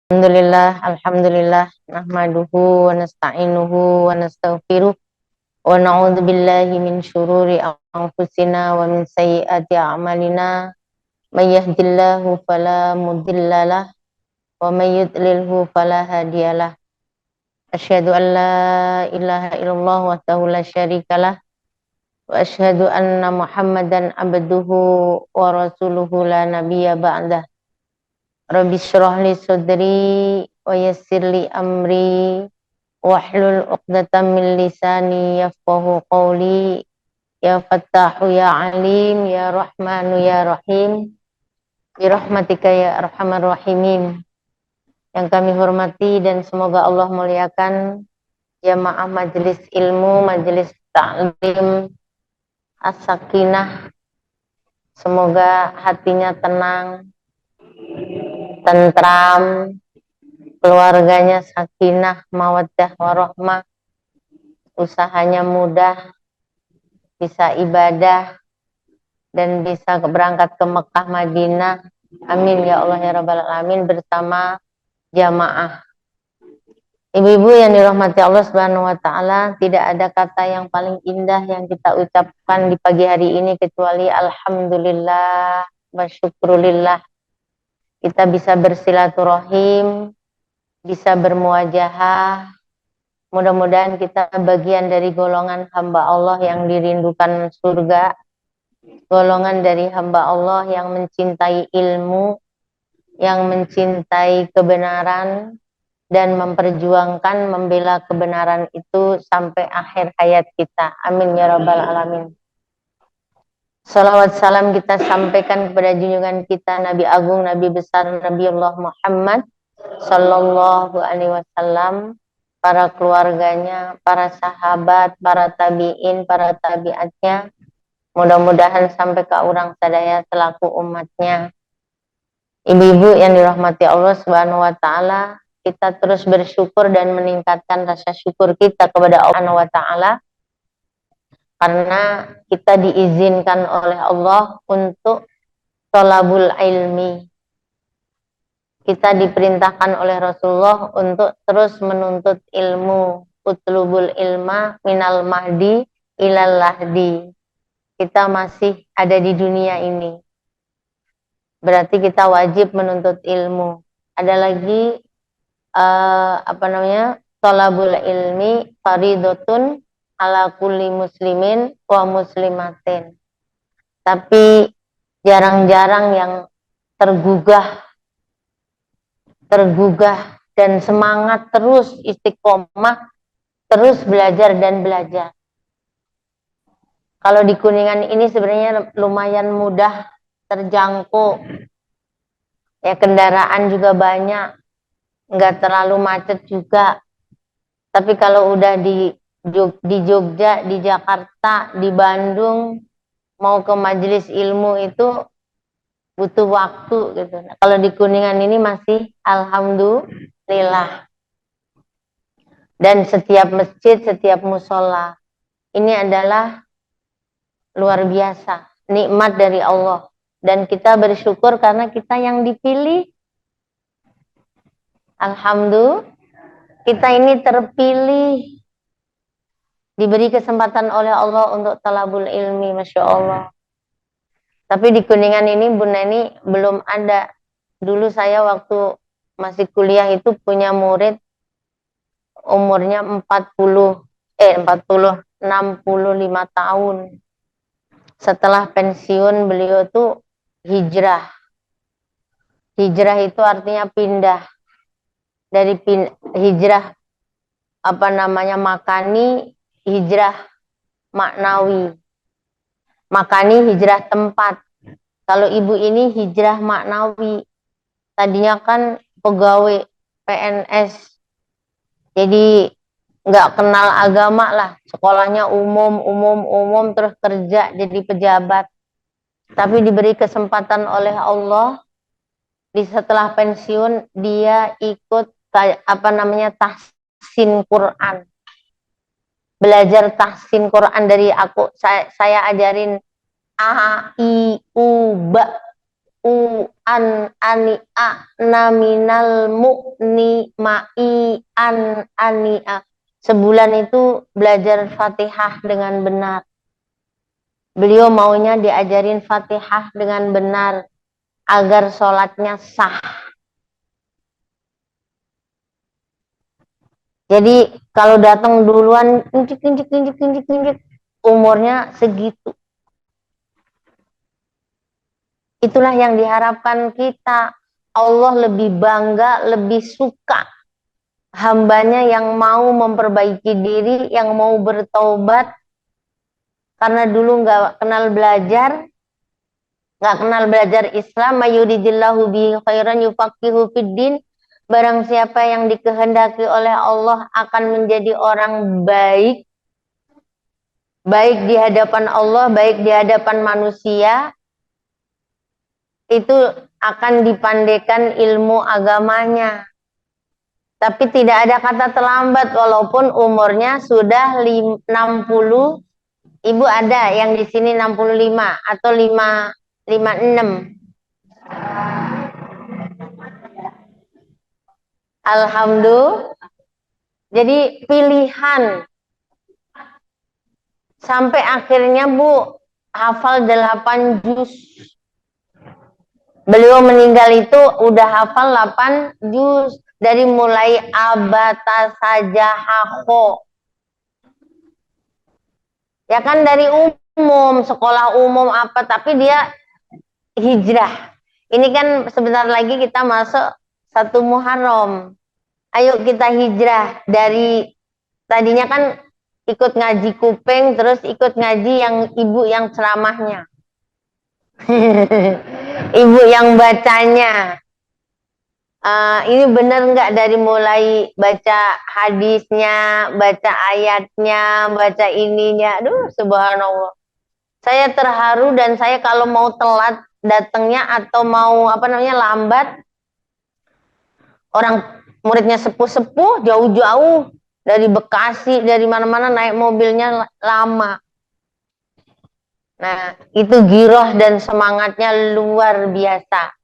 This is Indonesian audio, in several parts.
Alhamdulillah, nahmaduhu wa nasta'inuhu wa nastaghfiruh wa na'udzu billahi min syururi anfusina wa min sayyiati a'malina. May yahdihillahu fala mudhillalah wa may yudlilhu fala hadiyalah. Asyhadu an la ilaha illallah wahdahu la syarikalah wa asyhadu anna Muhammadan abduhu wa rasuluhu la nabiyya ba'dah. Rabbi syrah li sadri wa yassir li amri wahlul 'uqdatam min lisani yafqahu qawli. Ya Fattahu ya Alim ya Rahmanu ya Rahim bi rahmatika ya arhamar rahimin. Yang kami hormati dan semoga Allah muliakan jamaah majelis ilmu, majelis ta'lim as-sakinah. Semoga hatinya tenang, tentram, keluarganya sakinah, mawaddah, warahmah, usahanya mudah, bisa ibadah, dan bisa berangkat ke Mekah, Madinah. Amin ya Allah ya Rabbal Alamin bersama jamaah. Ibu-ibu yang dirahmati Allah Subhanahu wa Ta'ala, tidak ada kata yang paling indah yang kita ucapkan di pagi hari ini kecuali alhamdulillah wa syukrulillah. Kita bisa bersilaturahim, bisa bermuajahah. Mudah-mudahan kita bagian dari golongan hamba Allah yang dirindukan surga, golongan dari hamba Allah yang mencintai ilmu, yang mencintai kebenaran, dan memperjuangkan membela kebenaran itu sampai akhir hayat kita. Amin ya Rabbal Alamin. Salawat salam kita sampaikan kepada junjungan kita Nabi Agung, Nabi besar, Nabi Allah Muhammad Sallallahu Alaihi Wasallam, para keluarganya, para sahabat, para tabi'in, para tabi'atnya. Mudah-mudahan sampai ke orang sadaya selaku umatnya. Ibu-ibu yang dirahmati Allah Subhanahu wa Ta'ala, kita terus bersyukur dan meningkatkan rasa syukur kita kepada Allah Subhanahu wa Ta'ala karena kita diizinkan oleh Allah untuk thalabul ilmi. Kita diperintahkan oleh Rasulullah untuk terus menuntut ilmu. Utlubul ilma minal mahdi ilal lahdi. Kita masih ada di dunia ini. Berarti kita wajib menuntut ilmu. Ada lagi thalabul ilmi faridotun ala kulli muslimin wa muslimatin. Tapi jarang-jarang yang tergugah dan semangat terus istiqomah, terus belajar dan belajar. Kalau di Kuningan ini sebenarnya lumayan mudah terjangkau. Ya, kendaraan juga banyak, nggak terlalu macet juga. Tapi kalau udah di Jogja, di Jakarta, di Bandung, mau ke majelis ilmu itu butuh waktu gitu. Nah, kalau di Kuningan ini masih alhamdulillah. Dan setiap masjid, setiap musola ini adalah luar biasa, nikmat dari Allah. Dan kita bersyukur karena kita yang dipilih. Alhamdulillah, kita ini terpilih, diberi kesempatan oleh Allah untuk talabul ilmi, Masya Allah. Tapi di Kuningan ini Bu Neni belum ada. Dulu saya waktu masih kuliah itu punya murid umurnya 65 tahun. Setelah pensiun beliau tuh hijrah. Hijrah itu artinya pindah. Dari hijrah makani, hijrah maknawi. Makani hijrah tempat. Kalau ibu ini hijrah maknawi. Tadinya kan pegawai PNS. Jadi nggak kenal agama lah. Sekolahnya umum terus kerja jadi pejabat. Tapi diberi kesempatan oleh Allah, setelah pensiun dia ikut tahsin Quran. Belajar tahsin Quran dari saya ajarin A, I, U, Ba. an ani a naminal mu'ni ma'i ani a. Sebulan itu belajar Fatihah dengan benar. Beliau maunya diajarin Fatihah dengan benar agar sholatnya sah. Jadi kalau datang duluan injik, umurnya segitu. Itulah yang diharapkan kita. Allah lebih bangga, lebih suka hambanya yang mau memperbaiki diri, yang mau bertaubat karena dulu nggak kenal belajar, nggak kenal belajar Islam. Mayuridillahu bihi khairan yufaqihu fiddin. Barang siapa yang dikehendaki oleh Allah akan menjadi orang baik, baik di hadapan Allah, baik di hadapan manusia, itu akan dipandaikan ilmu agamanya. Tapi tidak ada kata terlambat walaupun umurnya sudah 60. Ibu ada yang di sini 65 atau 56. Alhamdulillah. Jadi pilihan sampai akhirnya Bu hafal 8 juz. Beliau meninggal itu udah hafal 8 juz dari mulai abata saja hako. Ya kan dari umum, sekolah umum apa, tapi dia hijrah. Ini kan sebentar lagi kita masuk 1 Muharram. Ayo kita hijrah dari tadinya kan ikut ngaji kuping, terus ikut ngaji yang ibu yang ceramahnya. Ibu yang bacanya. Ini benar nggak dari mulai baca hadisnya, baca ayatnya, baca ininya. Aduh, subhanallah. Saya terharu dan saya kalau mau telat datangnya atau mau lambat, orang muridnya sepuh-sepuh jauh-jauh dari Bekasi, dari mana-mana naik mobilnya lama. Nah, itu giroh dan semangatnya luar biasa.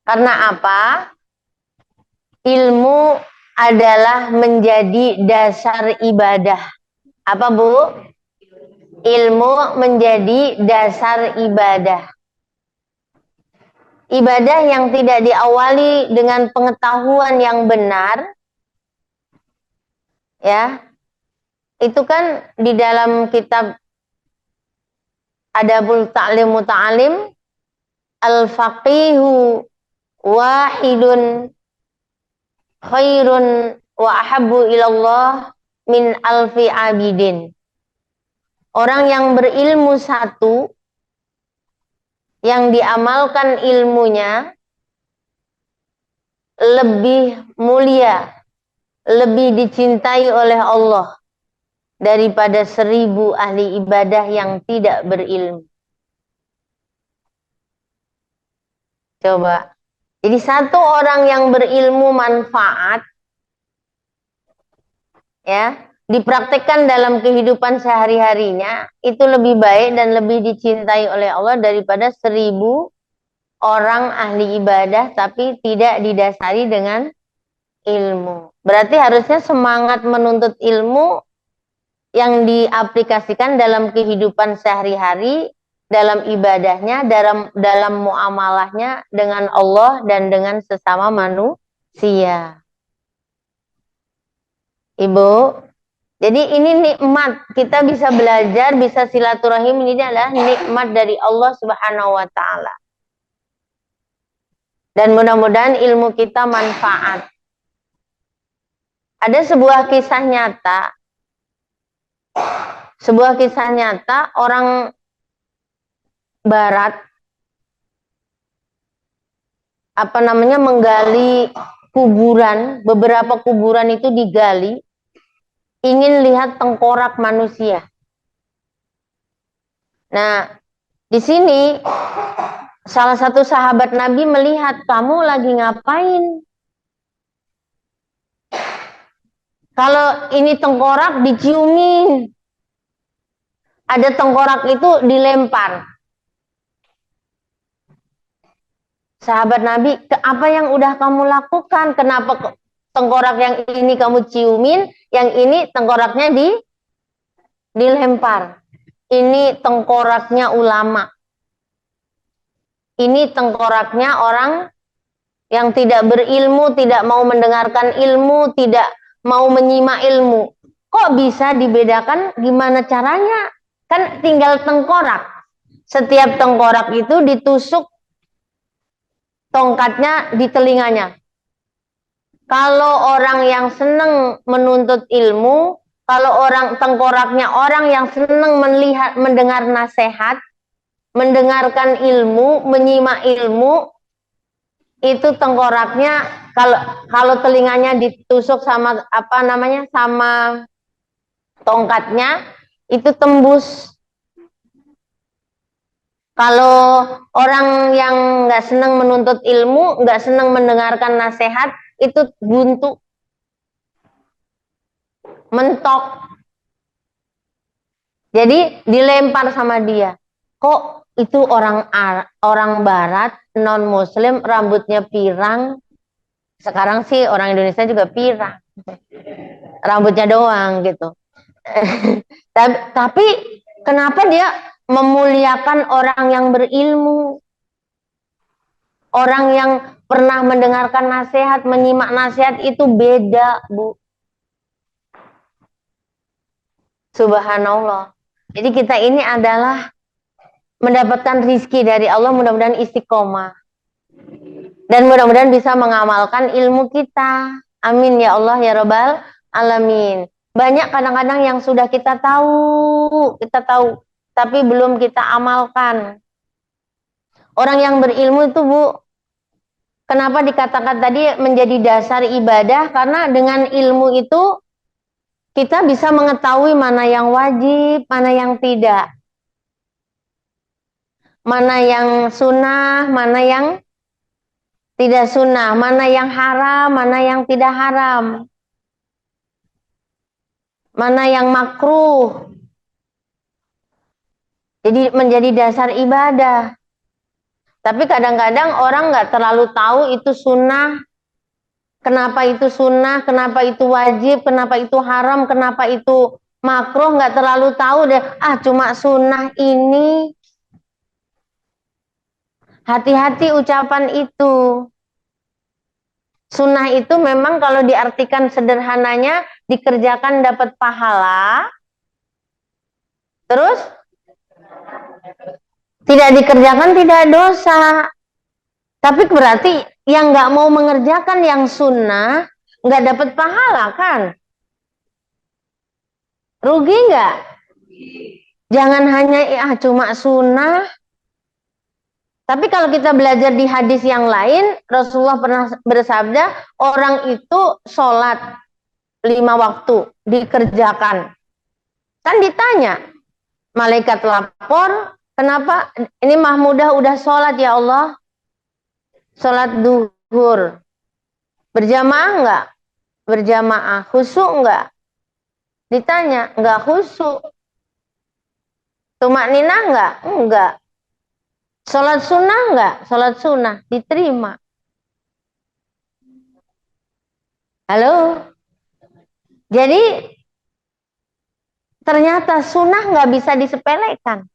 Karena apa? Ilmu adalah menjadi dasar ibadah. Apa Bu? Ilmu menjadi dasar ibadah. Ibadah yang tidak diawali dengan pengetahuan yang benar, ya, itu kan di dalam kitab Adabul Ta'lim Muta'alim, al-faqihu wahidun khairun wa ahabbu ilallah min alfi abidin. Orang yang berilmu satu, yang diamalkan ilmunya, lebih mulia, lebih dicintai oleh Allah daripada 1000 ahli ibadah yang tidak berilmu. Coba. Jadi satu orang yang berilmu manfaat, ya, dipraktekkan dalam kehidupan sehari-harinya, itu lebih baik dan lebih dicintai oleh Allah daripada 1000 orang ahli ibadah tapi tidak didasari dengan ilmu. Berarti harusnya semangat menuntut ilmu yang diaplikasikan dalam kehidupan sehari-hari, dalam ibadahnya, dalam muamalahnya dengan Allah dan dengan sesama manusia. Ibu, jadi ini nikmat. Kita bisa belajar, bisa silaturahim, ini adalah nikmat dari Allah Subhanahu wa taala. Dan mudah-mudahan ilmu kita manfaat. Ada sebuah kisah nyata. Sebuah kisah nyata orang barat menggali kuburan, beberapa kuburan itu digali, ingin lihat tengkorak manusia. Nah, di sini salah satu sahabat Nabi melihat, kamu lagi ngapain? Kalau ini tengkorak diciumin, ada tengkorak itu dilempar. Sahabat Nabi, apa yang udah kamu lakukan? Kenapa tengkorak yang ini kamu ciumin, yang ini tengkoraknya dilempar? Ini tengkoraknya ulama. Ini tengkoraknya orang yang tidak berilmu, tidak mau mendengarkan ilmu, tidak mau menyimak ilmu. Kok bisa dibedakan? Gimana caranya? Kan tinggal tengkorak. Setiap tengkorak itu ditusuk tongkatnya di telinganya. Kalau orang yang senang menuntut ilmu, kalau orang tengkoraknya orang yang senang melihat, mendengar nasihat, mendengarkan ilmu, menyimak ilmu, itu tengkoraknya kalau telinganya ditusuk sama apa namanya sama tongkatnya itu tembus. Kalau orang yang nggak senang menuntut ilmu, nggak senang mendengarkan nasihat, itu buntu, mentok. Jadi dilempar sama dia. Kok itu orang Barat non Muslim rambutnya pirang? Sekarang sih orang Indonesia juga pirang, rambutnya doang gitu. Tapi kenapa dia memuliakan orang yang berilmu, orang yang pernah mendengarkan nasihat, menyimak nasihat itu beda, Bu. Subhanallah. Jadi kita ini adalah mendapatkan rizki dari Allah, mudah-mudahan istiqomah. Dan mudah-mudahan bisa mengamalkan ilmu kita. Amin ya Allah ya Rabbal Alamin. Banyak kadang-kadang yang sudah kita tahu, tapi belum kita amalkan. Orang yang berilmu itu, Bu, kenapa dikatakan tadi menjadi dasar ibadah? Karena dengan ilmu itu kita bisa mengetahui mana yang wajib, mana yang tidak. Mana yang sunnah, mana yang tidak sunnah, mana yang haram, mana yang tidak haram. Mana yang makruh. Jadi menjadi dasar ibadah. Tapi kadang-kadang orang nggak terlalu tahu itu sunnah. Kenapa itu sunnah, kenapa itu wajib, kenapa itu haram, kenapa itu makruh, nggak terlalu tahu deh. Cuma sunnah ini. Hati-hati ucapan itu. Sunnah itu memang kalau diartikan sederhananya, dikerjakan dapat pahala. Terus tidak dikerjakan tidak dosa. Tapi berarti yang nggak mau mengerjakan yang sunnah nggak dapat pahala kan? Rugi nggak? Jangan hanya cuma sunnah. Tapi kalau kita belajar di hadis yang lain, Rasulullah pernah bersabda, orang itu sholat 5 waktu dikerjakan. Kan ditanya, malaikat lapor, kenapa ini Mahmudah udah sholat ya Allah? Sholat duhur. Berjamaah enggak? Berjamaah. Khusyuk enggak? Ditanya, enggak khusyuk. Tumak ninah enggak? Enggak. Sholat sunnah enggak? Sholat sunnah. Diterima. Halo? Jadi, ternyata sunnah enggak bisa disepelekan.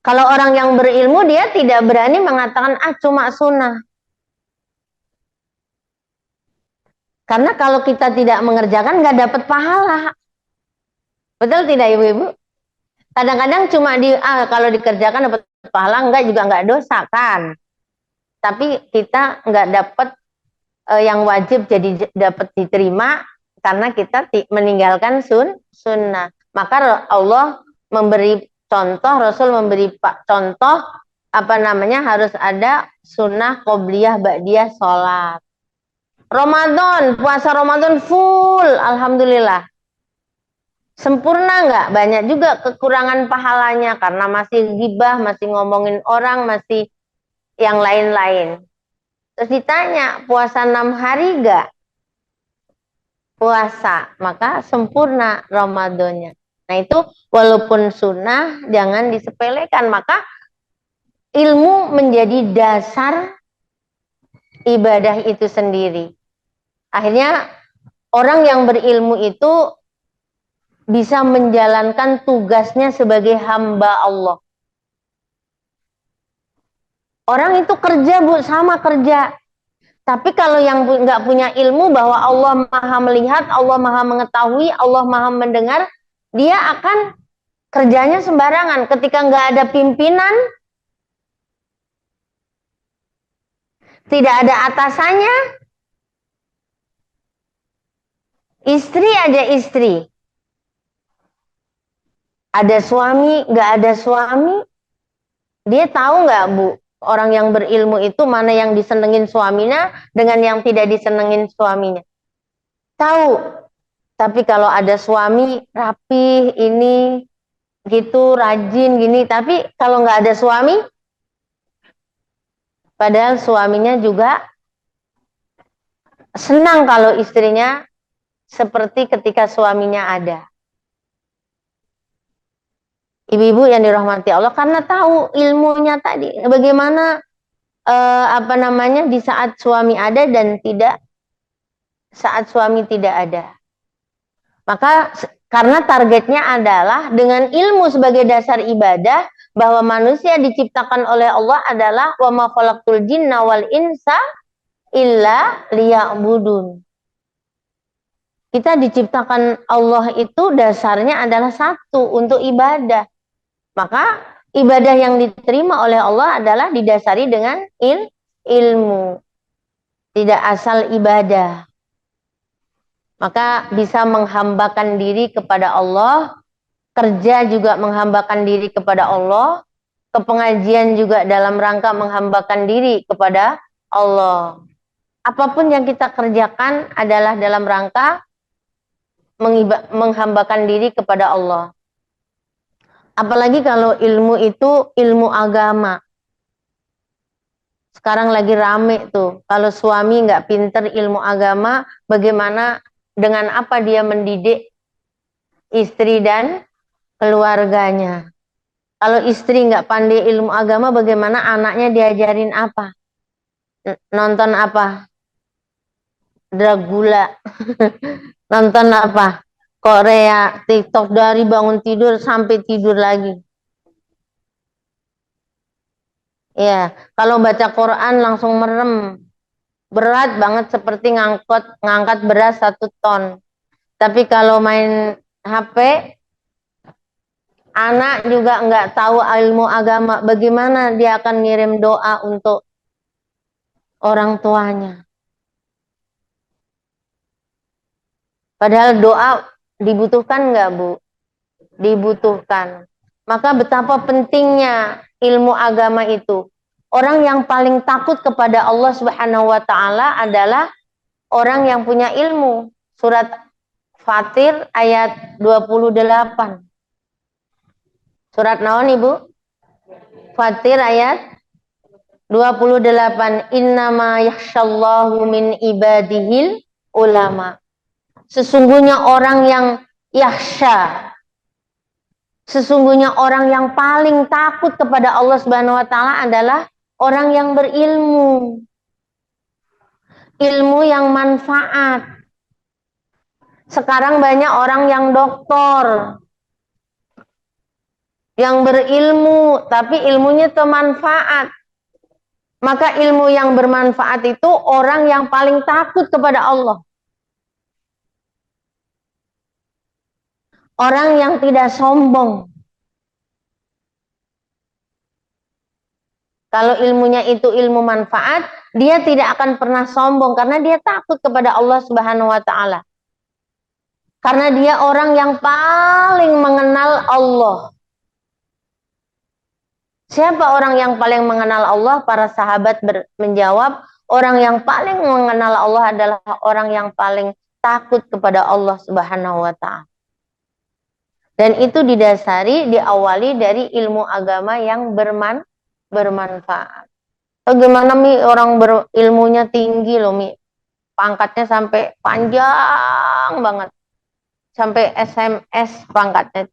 Kalau orang yang berilmu, dia tidak berani mengatakan, cuma sunnah. Karena kalau kita tidak mengerjakan, nggak dapat pahala. Betul tidak ibu-ibu? Kadang-kadang cuma kalau dikerjakan dapat pahala, enggak juga enggak dosa kan. Tapi kita enggak dapat yang wajib jadi dapat diterima karena kita meninggalkan sunnah. Maka Allah memberi contoh, Rasul memberi contoh harus ada sunnah qobliyah ba'diyah sholat. Ramadan, puasa Ramadan full, alhamdulillah. Sempurna nggak? Banyak juga kekurangan pahalanya karena masih gibah, masih ngomongin orang, masih yang lain-lain. Terus ditanya, puasa 6 hari nggak? Puasa, maka sempurna Ramadannya. Nah itu walaupun sunnah jangan disepelekan. Maka ilmu menjadi dasar ibadah itu sendiri. Akhirnya orang yang berilmu itu bisa menjalankan tugasnya sebagai hamba Allah. Orang itu kerja, Bu, sama kerja. Tapi kalau yang nggak punya ilmu bahwa Allah maha melihat, Allah maha mengetahui, Allah maha mendengar, dia akan kerjanya sembarangan. Ketika nggak ada pimpinan, tidak ada atasannya, istri aja istri. Ada suami, nggak ada suami, dia tahu nggak, Bu, orang yang berilmu itu mana yang disenengin suaminya dengan yang tidak disenengin suaminya? Tahu. Tapi kalau ada suami rapih ini gitu, rajin gini, tapi kalau nggak ada suami, padahal suaminya juga senang kalau istrinya seperti ketika suaminya ada. Ibu-ibu yang dirahmati Allah, karena tahu ilmunya tadi bagaimana di saat suami ada dan tidak saat suami tidak ada. Maka karena targetnya adalah dengan ilmu sebagai dasar ibadah, bahwa manusia diciptakan oleh Allah adalah wa ma khalaqtul jinna wal insa illa liya'budun. Kita diciptakan Allah itu dasarnya adalah satu, untuk ibadah. Maka ibadah yang diterima oleh Allah adalah didasari dengan ilmu. Tidak asal ibadah. Maka bisa menghambakan diri kepada Allah, kerja juga menghambakan diri kepada Allah, ke pengajian juga dalam rangka menghambakan diri kepada Allah. Apapun yang kita kerjakan adalah dalam rangka menghambakan diri kepada Allah. Apalagi kalau ilmu itu ilmu agama. Sekarang lagi rame tuh, kalau suami nggak pinter ilmu agama, bagaimana dengan apa dia mendidik istri dan keluarganya? Kalau istri nggak pandai ilmu agama, bagaimana anaknya diajarin apa? Nonton apa? Dragula. Nonton apa? Korea, TikTok dari bangun tidur sampai tidur lagi. Ya, kalau baca Quran langsung merem. Berat banget seperti ngangkat beras 1 ton. Tapi kalau main HP, anak juga nggak tahu ilmu agama. Bagaimana dia akan ngirim doa untuk orang tuanya? Padahal doa dibutuhkan nggak, Bu? Dibutuhkan. Maka betapa pentingnya ilmu agama itu. Orang yang paling takut kepada Allah Subhanahu wa taala adalah orang yang punya ilmu. Surat Fatir ayat 28. Surat naon, Ibu? Fatir ayat 28. Innama yakhsyallahu min ibadihil ulama. Sesungguhnya orang yang yakhsha, sesungguhnya orang yang paling takut kepada Allah Subhanahu wa taala adalah orang yang berilmu. Ilmu yang manfaat. Sekarang banyak orang yang doktor, yang berilmu, tapi ilmunya bermanfaat. Maka ilmu yang bermanfaat itu orang yang paling takut kepada Allah. Orang yang tidak sombong. Kalau ilmunya itu ilmu manfaat, dia tidak akan pernah sombong karena dia takut kepada Allah Subhanahu wa taala. Karena dia orang yang paling mengenal Allah. Siapa orang yang paling mengenal Allah? Para sahabat menjawab, orang yang paling mengenal Allah adalah orang yang paling takut kepada Allah Subhanahu wa taala. Dan itu didasari, diawali dari ilmu agama yang bermanfaat. Bagaimana Mi orang berilmunya tinggi loh Mi, pangkatnya sampai panjang banget, sampai SMS pangkatnya,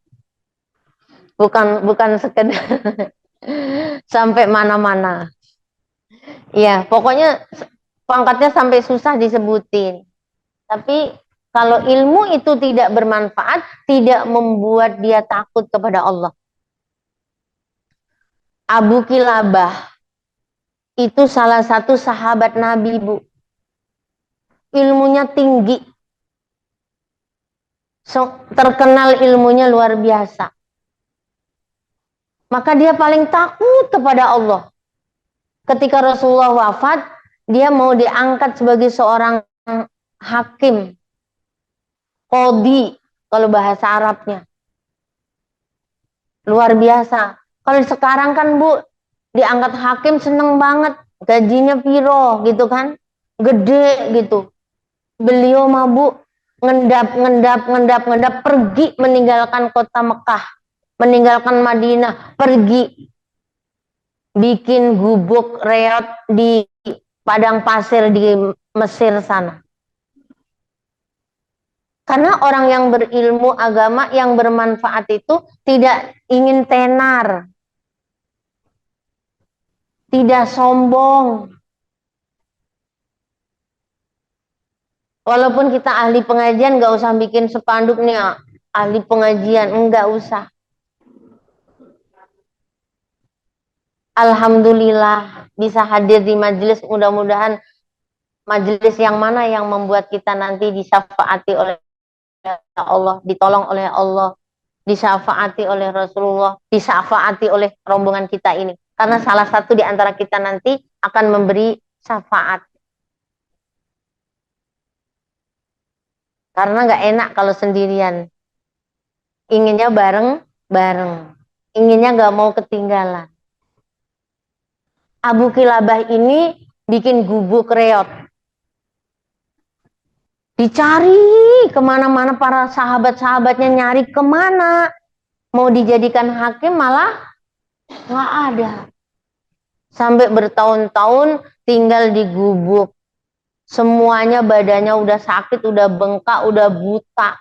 bukan sekedar Sampai mana-mana. Ya, pokoknya pangkatnya sampai susah disebutin. Tapi kalau ilmu itu tidak bermanfaat, tidak membuat dia takut kepada Allah. Abu Kilabah itu salah satu sahabat Nabi, Bu. Ilmunya tinggi. Terkenal ilmunya luar biasa. Maka dia paling takut kepada Allah. Ketika Rasulullah wafat, dia mau diangkat sebagai seorang hakim. Qadhi, kalau bahasa Arabnya. Luar biasa. Kalau sekarang kan, Bu, diangkat hakim seneng banget. Gajinya piro gitu kan. Gede gitu. Beliau mabuk ngendap pergi meninggalkan kota Mekah, meninggalkan Madinah, pergi bikin gubuk reot di padang pasir di Mesir sana. Karena orang yang berilmu agama yang bermanfaat itu tidak ingin tenar, tidak sombong. Walaupun kita ahli pengajian, nggak usah bikin spanduk nih, ahli pengajian, nggak usah. Alhamdulillah bisa hadir di majelis, mudah-mudahan majelis yang mana yang membuat kita nanti disyafaati oleh Allah, ditolong oleh Allah, disyafaati oleh Rasulullah, disyafaati oleh rombongan kita ini. Karena salah satu di antara kita nanti akan memberi syafaat. Karena nggak enak kalau sendirian. Inginnya bareng-bareng. Inginnya nggak mau ketinggalan. Abu Kilabah ini bikin gubuk reot. Dicari kemana-mana, para sahabat-sahabatnya nyari kemana. Mau dijadikan hakim malah nggak ada. Sampai bertahun-tahun tinggal di gubuk. Semuanya badannya udah sakit, udah bengkak, udah buta.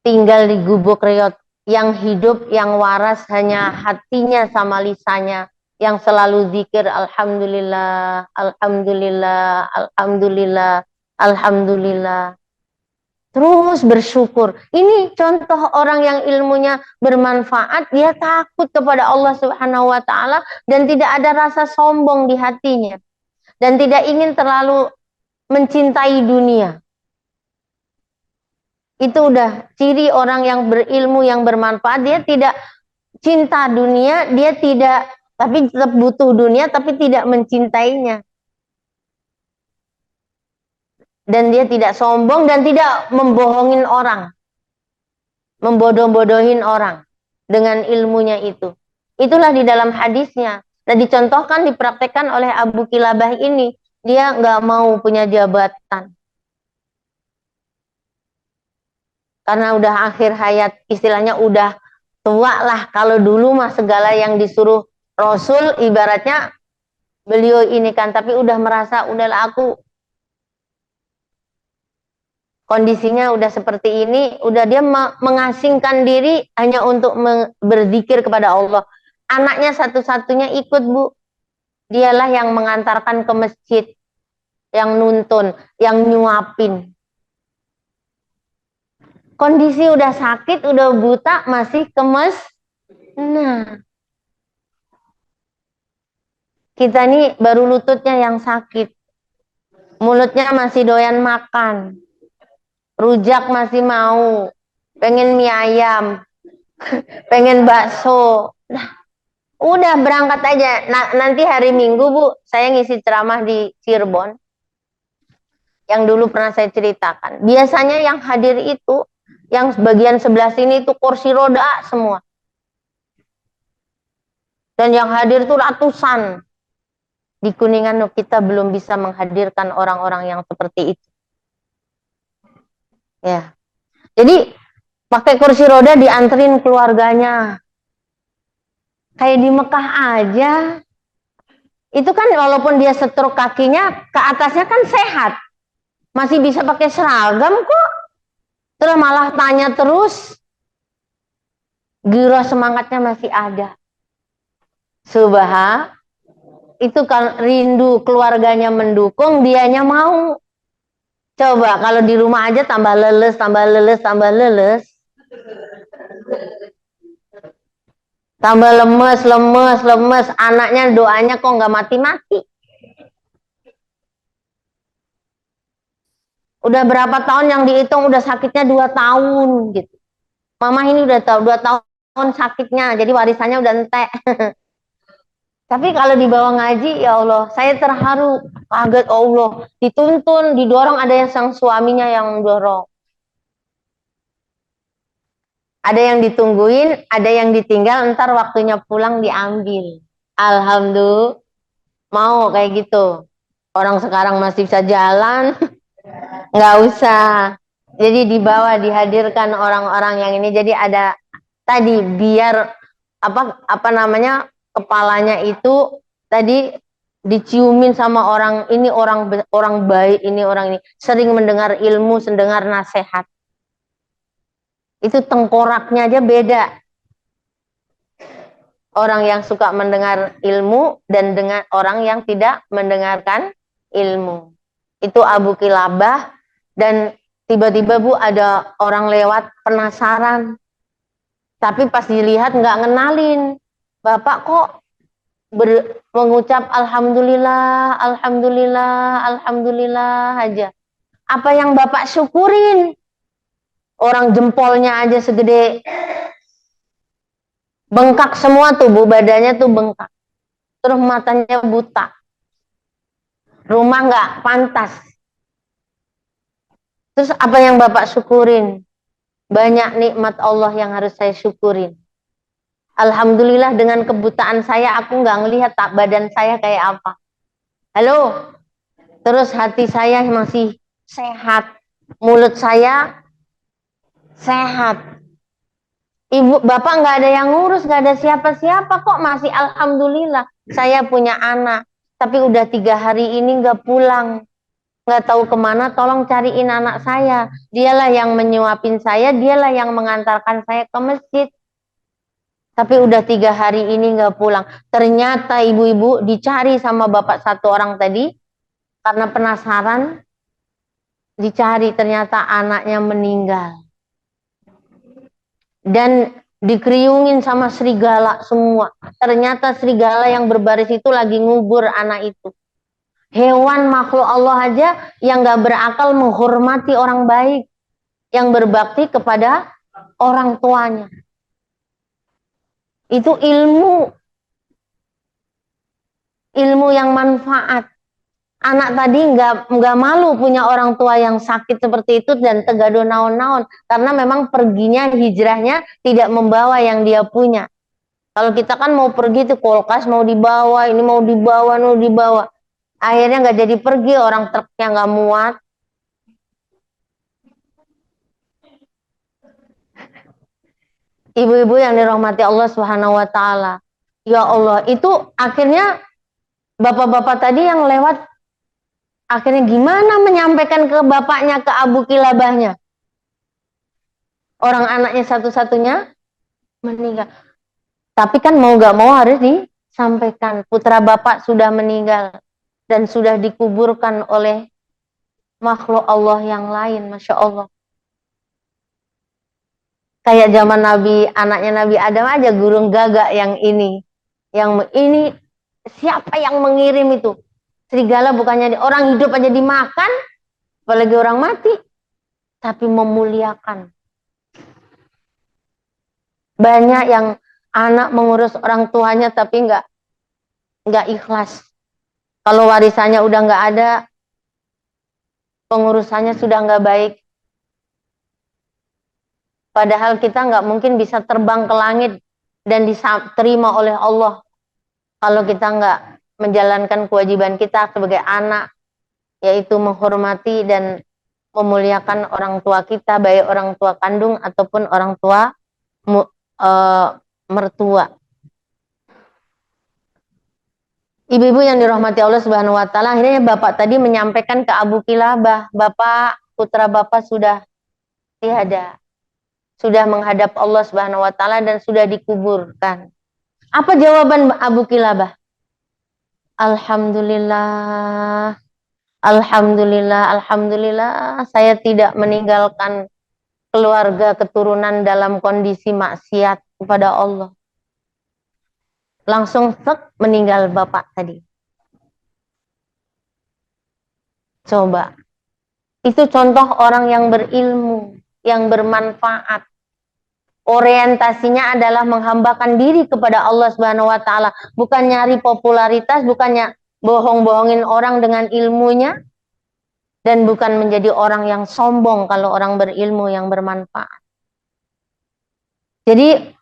Tinggal di gubuk reot. Yang hidup, yang waras hanya hatinya sama lisannya. Yang selalu zikir Alhamdulillah, Alhamdulillah, Alhamdulillah, Alhamdulillah. Terus bersyukur. Ini contoh orang yang ilmunya bermanfaat, dia takut kepada Allah Subhanahu wa taala dan tidak ada rasa sombong di hatinya. Dan tidak ingin terlalu mencintai dunia. Itu udah ciri orang yang berilmu, yang bermanfaat. Dia tidak cinta dunia, dia tidak, tapi tetap butuh dunia, tapi tidak mencintainya. Dan dia tidak sombong dan tidak membohongin orang. Membodoh-bodohin orang dengan ilmunya itu. Itulah di dalam hadisnya. Dan dicontohkan, dipraktekkan oleh Abu Kilabah ini. Dia nggak mau punya jabatan. Karena udah akhir hayat, istilahnya udah tua lah. Kalau dulu mah segala yang disuruh Rasul, ibaratnya beliau ini kan, tapi udah merasa, udahlah aku kondisinya udah seperti ini, udah dia mengasingkan diri hanya untuk berzikir kepada Allah. Anaknya satu-satunya ikut, Bu. Dialah yang mengantarkan ke masjid, yang nuntun, yang nyuapin. Kondisi udah sakit, udah buta, masih kemes. Nah, kita nih baru lututnya yang sakit. Mulutnya masih doyan makan. Rujak masih mau. Pengen mie ayam. Pengen bakso. Nah, udah berangkat aja. Nah, nanti hari Minggu, Bu, saya ngisi ceramah di Cirebon. Yang dulu pernah saya ceritakan. Biasanya yang hadir itu, yang bagian sebelah sini itu kursi roda semua. Dan yang hadir itu ratusan. Di Kuningan kita belum bisa menghadirkan orang-orang yang seperti itu. Ya. Jadi pakai kursi roda dianterin keluarganya. Kayak di Mekah aja. Itu kan walaupun dia setruk kakinya, ke atasnya kan sehat. Masih bisa pakai seragam kok. Terus malah tanya terus. Giroh semangatnya masih ada. Subha itu kan rindu keluarganya mendukung, dianya mau. Coba kalau di rumah aja tambah leles, tambah leles, tambah leles, tambah lemes, lemes, lemes, anaknya doanya kok nggak mati-mati. Udah berapa tahun yang dihitung, udah sakitnya 2 tahun gitu. Mama ini udah tahu 2 tahun sakitnya, jadi warisannya udah entek. Tapi kalau dibawa ngaji, ya Allah, saya terharu, kaget Allah, dituntun, didorong, ada yang sang suaminya yang dorong. Ada yang ditungguin, ada yang ditinggal, ntar waktunya pulang diambil. Alhamdulillah, mau kayak gitu. Orang sekarang masih bisa jalan, nggak usah. Jadi dibawa, dihadirkan orang-orang yang ini. Jadi ada tadi biar apa namanya kepalanya itu tadi diciumin sama orang ini, orang baik ini, orang ini sering mendengar ilmu, mendengar nasihat. Itu tengkoraknya aja beda. Orang yang suka mendengar ilmu dan dengan orang yang tidak mendengarkan ilmu. Itu Abu Kilabah, dan tiba-tiba Bu ada orang lewat penasaran. Tapi pas dilihat nggak ngenalin. Bapak kok mengucap Alhamdulillah, Alhamdulillah, Alhamdulillah aja. Apa yang Bapak syukurin? Orang jempolnya aja segede bengkak semua, tubuh badannya tuh bengkak. Terus matanya buta. Rumah nggak pantas. Terus apa yang Bapak syukurin? Banyak nikmat Allah yang harus saya syukurin. Alhamdulillah dengan kebutaan saya, aku nggak ngelihat tak badan saya kayak apa. Halo? Terus hati saya masih sehat. Mulut saya sehat. Ibu, bapak nggak ada yang ngurus, nggak ada siapa-siapa, kok masih alhamdulillah. Saya punya anak, tapi udah 3 hari ini nggak pulang, nggak tahu kemana. Tolong cariin anak saya. Dialah yang menyuapin saya, dialah yang mengantarkan saya ke masjid. Tapi udah 3 hari ini nggak pulang. Ternyata ibu-ibu dicari sama bapak satu orang tadi karena penasaran, dicari, ternyata anaknya meninggal. Dan dikeriungin sama serigala semua. Ternyata serigala yang berbaris itu lagi ngubur anak itu. Hewan makhluk Allah aja yang gak berakal menghormati orang baik, yang berbakti kepada orang tuanya. Itu ilmu yang manfaat. Anak tadi nggak malu punya orang tua yang sakit seperti itu dan tegado naon-naon, karena memang perginya, hijrahnya tidak membawa yang dia punya. Kalau kita kan mau pergi tuh kulkas mau dibawa, ini mau dibawa, akhirnya nggak jadi pergi, orang truknya nggak muat. Ibu-ibu yang dirahmati Allah Subhanahu Wa Taala, ya Allah, itu akhirnya bapak-bapak tadi yang lewat akhirnya gimana menyampaikan ke bapaknya, ke Abu Kilabahnya? Orang anaknya satu-satunya meninggal. Tapi kan mau gak mau harus disampaikan. Putra bapak sudah meninggal dan sudah dikuburkan oleh makhluk Allah yang lain. Masya Allah. Kayak zaman Nabi, anaknya Nabi Adam aja, gurung gagak yang ini. Yang ini siapa yang mengirim itu? Serigala bukannya orang hidup aja dimakan, apalagi orang mati. Tapi memuliakan. Banyak yang anak mengurus orang tuanya tapi nggak ikhlas. Kalau warisannya udah nggak ada, pengurusannya sudah nggak baik. Padahal kita nggak mungkin bisa terbang ke langit dan diterima oleh Allah kalau kita nggak menjalankan kewajiban kita sebagai anak, yaitu menghormati dan memuliakan orang tua kita, baik orang tua kandung ataupun orang tua mertua. Ibu-ibu yang dirahmati Allah Subhanahu Wa Taala, akhirnya bapak tadi menyampaikan ke Abu Kilabah, bapak, putra bapak sudah tiada, sudah menghadap Allah Subhanahu Wa Taala dan sudah dikuburkan. Apa jawaban Abu Kilabah? Alhamdulillah, Alhamdulillah, Alhamdulillah, saya tidak meninggalkan keluarga keturunan dalam kondisi maksiat kepada Allah. Langsung meninggal bapak tadi. Coba. Itu contoh orang yang berilmu, yang bermanfaat. Orientasinya adalah menghambakan diri kepada Allah Subhanahu wa taala, bukan nyari popularitas, bukannya bohong-bohongin orang dengan ilmunya, dan bukan menjadi orang yang sombong kalau orang berilmu yang bermanfaat. Jadi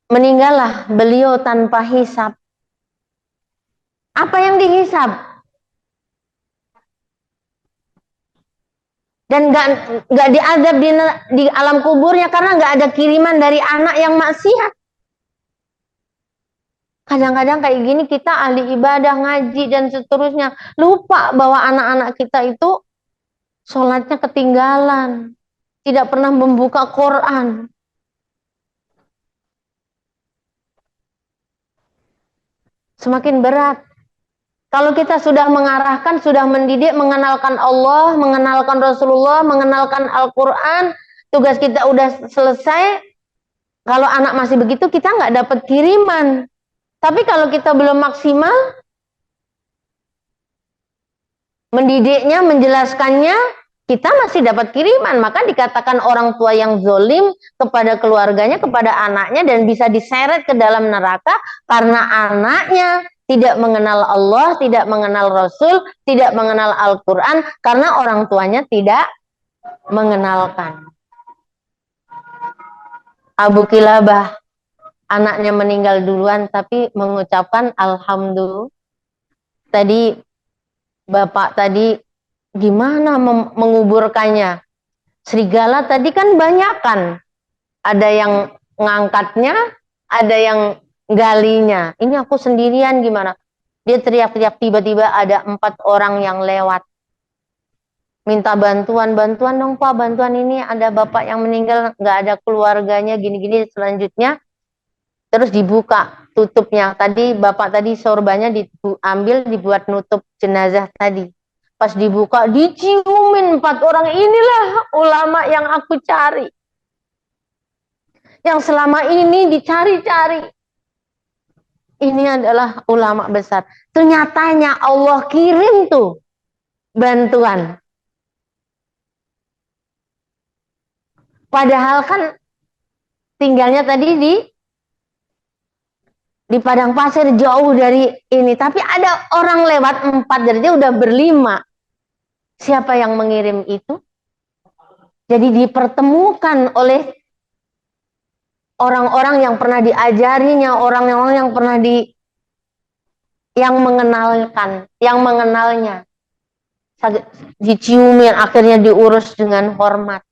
meninggallah beliau tanpa hisab. Apa yang dihisab? Dan nggak diadab di alam kuburnya karena nggak ada kiriman dari anak yang maksiat. Kadang-kadang kayak gini kita ahli ibadah, ngaji dan seterusnya, lupa bahwa anak-anak kita itu sholatnya ketinggalan, tidak pernah membuka Quran. Semakin berat. Kalau kita sudah mengarahkan, sudah mendidik, mengenalkan Allah, mengenalkan Rasulullah, mengenalkan Al-Quran, tugas kita udah selesai. Kalau anak masih begitu, kita nggak dapat kiriman. Tapi kalau kita belum maksimal mendidiknya, menjelaskannya, kita masih dapat kiriman. Maka dikatakan orang tua yang zolim kepada keluarganya, kepada anaknya, dan bisa diseret ke dalam neraka karena anaknya tidak mengenal Allah, tidak mengenal Rasul, tidak mengenal Al-Quran, karena orang tuanya tidak mengenalkan. Abu Kilabah, anaknya meninggal duluan, tapi mengucapkan Alhamdulillah. Tadi bapak tadi gimana menguburkannya? Serigala tadi kan banyak kan. Ada yang ngangkatnya, ada yang galinya. Ini aku sendirian gimana? Dia teriak-teriak, tiba-tiba ada 4 orang yang lewat. Minta bantuan dong Pak, bantuan ini ada bapak yang meninggal, nggak ada keluarganya, gini-gini selanjutnya. Terus dibuka tutupnya. Tadi bapak tadi sorbannya diambil, dibuat nutup jenazah tadi. Pas dibuka, diciumin 4 orang. Inilah ulama yang aku cari. Yang selama ini dicari-cari. Ini adalah ulama besar. Ternyatanya Allah kirim tuh bantuan. Padahal kan tinggalnya tadi di padang pasir jauh dari ini. Tapi ada orang lewat 4 dari dia udah berlima. Siapa yang mengirim itu? Jadi dipertemukan oleh orang-orang yang pernah diajarinya, orang-orang yang pernah yang mengenalkan, yang mengenalnya. Diciumin, akhirnya diurus dengan hormat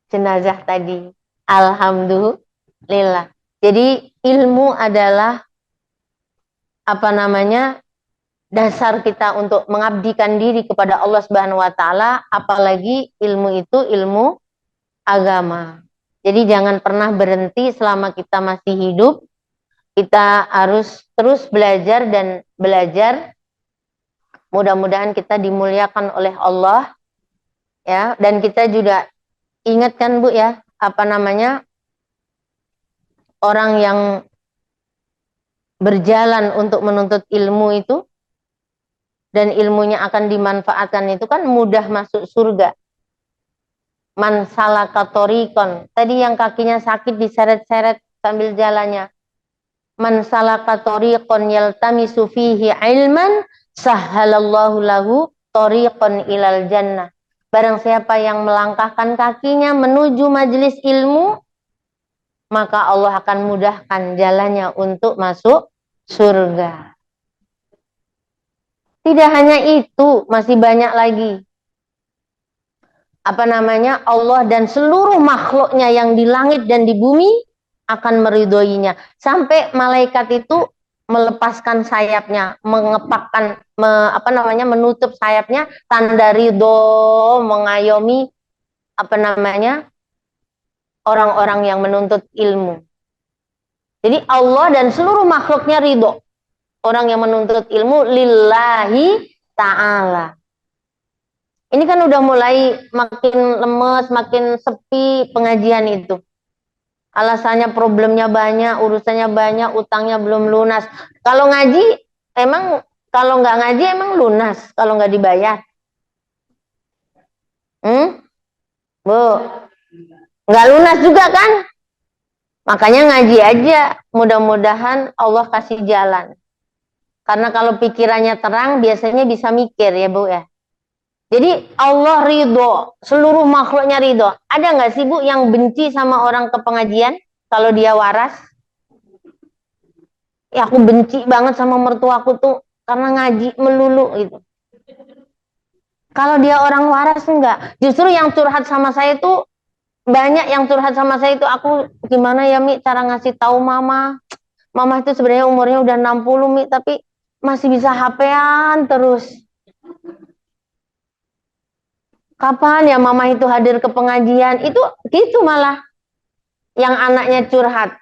jenazah tadi. Alhamdulillah. Jadi ilmu adalah apa namanya? Dasar kita untuk mengabdikan diri kepada Allah Subhanahu wa taala, apalagi ilmu itu ilmu agama. Jadi jangan pernah berhenti selama kita masih hidup. Kita harus terus belajar dan belajar. Mudah-mudahan kita dimuliakan oleh Allah ya, dan kita juga ingatkan Bu ya, apa namanya? Orang yang berjalan untuk menuntut ilmu itu dan ilmunya akan dimanfaatkan itu kan mudah masuk surga. Man salaka thoriqan. Tadi yang kakinya sakit diseret-seret sambil jalannya. Man salaka thoriqan yaltamisu fihi ilman sahhalallahu lahu thoriqan ilal jannah. Barang siapa yang melangkahkan kakinya menuju majelis ilmu, maka Allah akan mudahkan jalannya untuk masuk surga. Tidak hanya itu, masih banyak lagi. Apa namanya? Allah dan seluruh makhluknya yang di langit dan di bumi akan meridhoinya. Sampai malaikat itu melepaskan sayapnya, mengepakkan, menutup sayapnya, tanda ridho, mengayomi apa namanya? Orang-orang yang menuntut ilmu. Jadi Allah dan seluruh makhluknya ridho. Orang yang menuntut ilmu lillahi ta'ala. Ini kan udah mulai makin lemes, makin sepi pengajian itu. Alasannya problemnya banyak, urusannya banyak, utangnya belum lunas. Kalau ngaji, emang kalau nggak ngaji emang lunas kalau nggak dibayar. Bu, nggak lunas juga kan? Makanya ngaji aja. Mudah-mudahan Allah kasih jalan. Karena kalau pikirannya terang, biasanya bisa mikir ya Bu ya. Jadi Allah ridho, seluruh makhluknya ridho. Ada nggak sih Bu yang benci sama orang ke pengajian kalau dia waras? Ya aku benci banget sama mertuaku tuh karena ngaji melulu gitu. Kalau dia orang waras enggak. Justru yang curhat sama saya tuh banyak yang curhat sama saya itu aku gimana ya Mi cara ngasih tahu Mama. Mama itu sebenarnya umurnya udah 60 Mi tapi masih bisa HP-an terus. Kapan ya Mama itu hadir ke pengajian? Itu gitu malah yang anaknya curhat.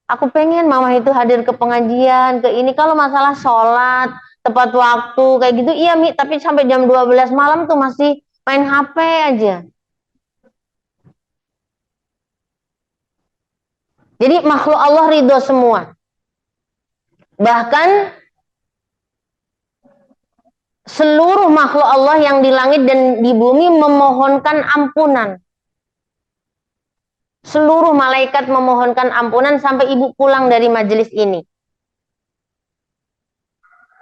Aku pengen Mama itu hadir ke pengajian, ke ini. Kalau masalah sholat, tepat waktu, kayak gitu, iya Mi, tapi sampai jam 12 malam tuh masih main HP aja. Jadi makhluk Allah ridho semua. Bahkan seluruh makhluk Allah yang di langit dan di bumi memohonkan ampunan. Seluruh malaikat memohonkan ampunan sampai ibu pulang dari majelis ini.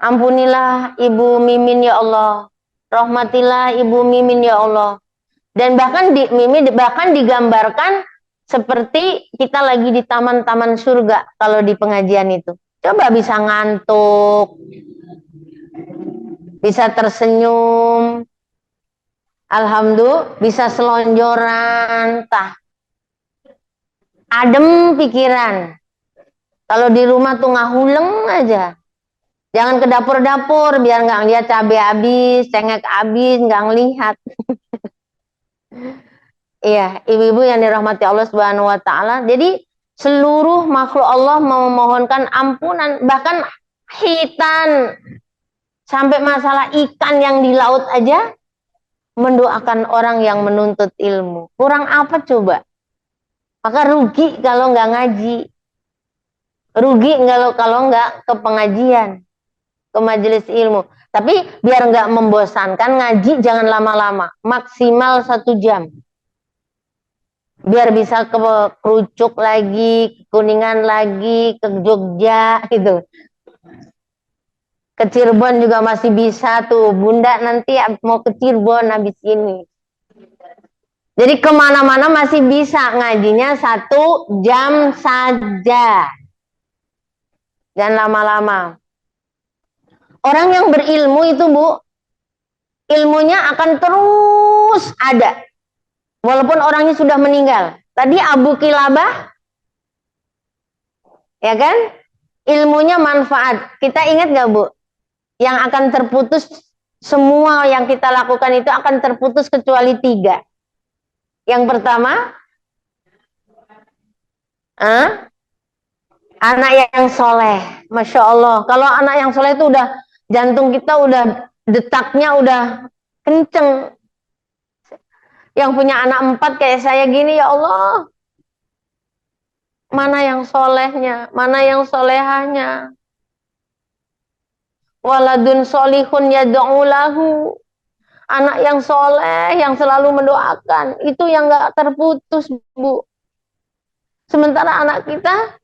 Ampunilah ibu Mimin ya Allah. Rahmatilah ibu Mimin ya Allah. Dan bahkan Mimin bahkan digambarkan seperti kita lagi di taman-taman surga kalau di pengajian itu. Coba bisa ngantuk, bisa tersenyum, alhamdulillah, bisa selonjoran, adem pikiran. Kalau di rumah tuh ngahuleng aja. Jangan ke dapur-dapur biar nggak ngeliat cabai habis, cengek habis, nggak ngelihat. Iya, ibu-ibu yang dirahmati Allah Subhanahu wa taala. Jadi seluruh makhluk Allah memohonkan ampunan, bahkan hitan sampai masalah ikan yang di laut aja mendoakan orang yang menuntut ilmu. Kurang apa coba? Maka rugi kalau nggak ngaji. Rugi kalau nggak ke pengajian, ke majelis ilmu. Tapi biar nggak membosankan, ngaji jangan lama-lama, maksimal 1 jam. Biar bisa ke Kerucuk lagi, ke Kuningan lagi, ke Jogja gitu. Ke Cirebon juga masih bisa tuh. Bunda nanti mau ke Cirebon habis ini. Jadi kemana-mana masih bisa ngajinya 1 jam saja. Jangan lama-lama. Orang yang berilmu itu Bu, ilmunya akan terus ada. Walaupun orangnya sudah meninggal. Tadi Abu Kilabah, ya kan? Ilmunya manfaat. Kita ingat gak Bu? Yang akan terputus, semua yang kita lakukan itu akan terputus kecuali 3. Yang pertama, anak yang soleh. Masya Allah. Kalau anak yang soleh itu udah, jantung kita udah, detaknya udah kenceng. Yang punya anak 4 kayak saya gini, ya Allah. Mana yang solehnya? Mana yang solehahnya? Waladun solihun yad'u lahu. Anak yang soleh, yang selalu mendoakan. Itu yang gak terputus, Bu. Sementara anak kita,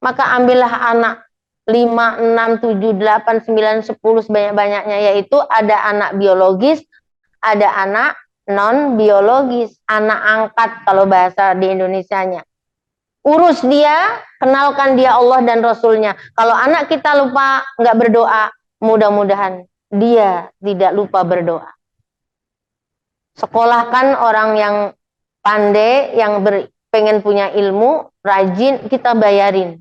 maka ambillah anak 5, 6, 7, 8, 9, 10 sebanyak-banyaknya. Yaitu ada anak biologis, ada anak non biologis, anak angkat kalau bahasa di Indonesianya. Urus dia, kenalkan dia Allah dan Rasulnya. Kalau anak kita lupa nggak berdoa, mudah-mudahan dia tidak lupa berdoa. Sekolahkan orang yang pandai, yang pengen punya ilmu, rajin, kita bayarin.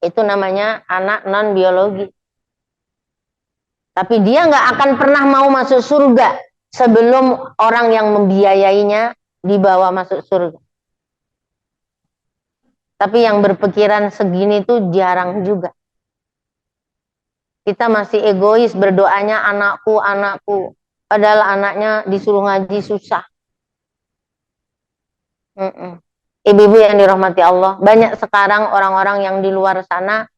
Itu namanya anak non biologi. Tapi dia nggak akan pernah mau masuk surga sebelum orang yang membiayainya dibawa masuk surga. Tapi yang berpikiran segini tuh jarang juga. Kita masih egois berdoanya anakku, anakku. Padahal anaknya disuruh ngaji susah. Ibu-ibu yang dirahmati Allah, banyak sekarang orang-orang yang di luar sana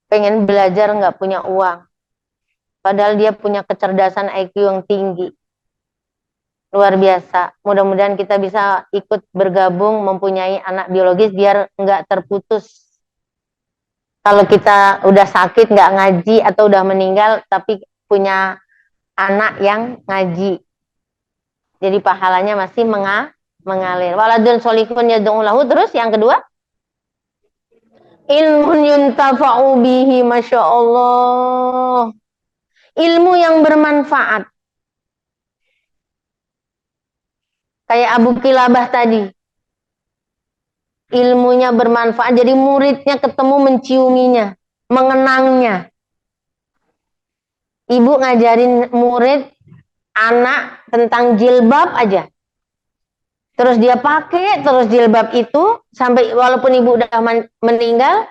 pengen belajar nggak punya uang. Padahal dia punya kecerdasan IQ yang tinggi. Luar biasa. Mudah-mudahan kita bisa ikut bergabung mempunyai anak biologis biar nggak terputus. Kalau kita udah sakit nggak ngaji atau udah meninggal tapi punya anak yang ngaji. Jadi pahalanya masih mengalir. Waladun solihun yad'u lahu. Terus yang kedua, ilmun yuntafa'u bihi, Masya Allah. Ilmu yang bermanfaat. Kayak Abu Kilabah tadi. Ilmunya bermanfaat, jadi muridnya ketemu menciuminya, mengenangnya. Ibu ngajarin murid, anak tentang jilbab aja. Terus dia pakai terus jilbab itu, sampai walaupun ibu udah meninggal,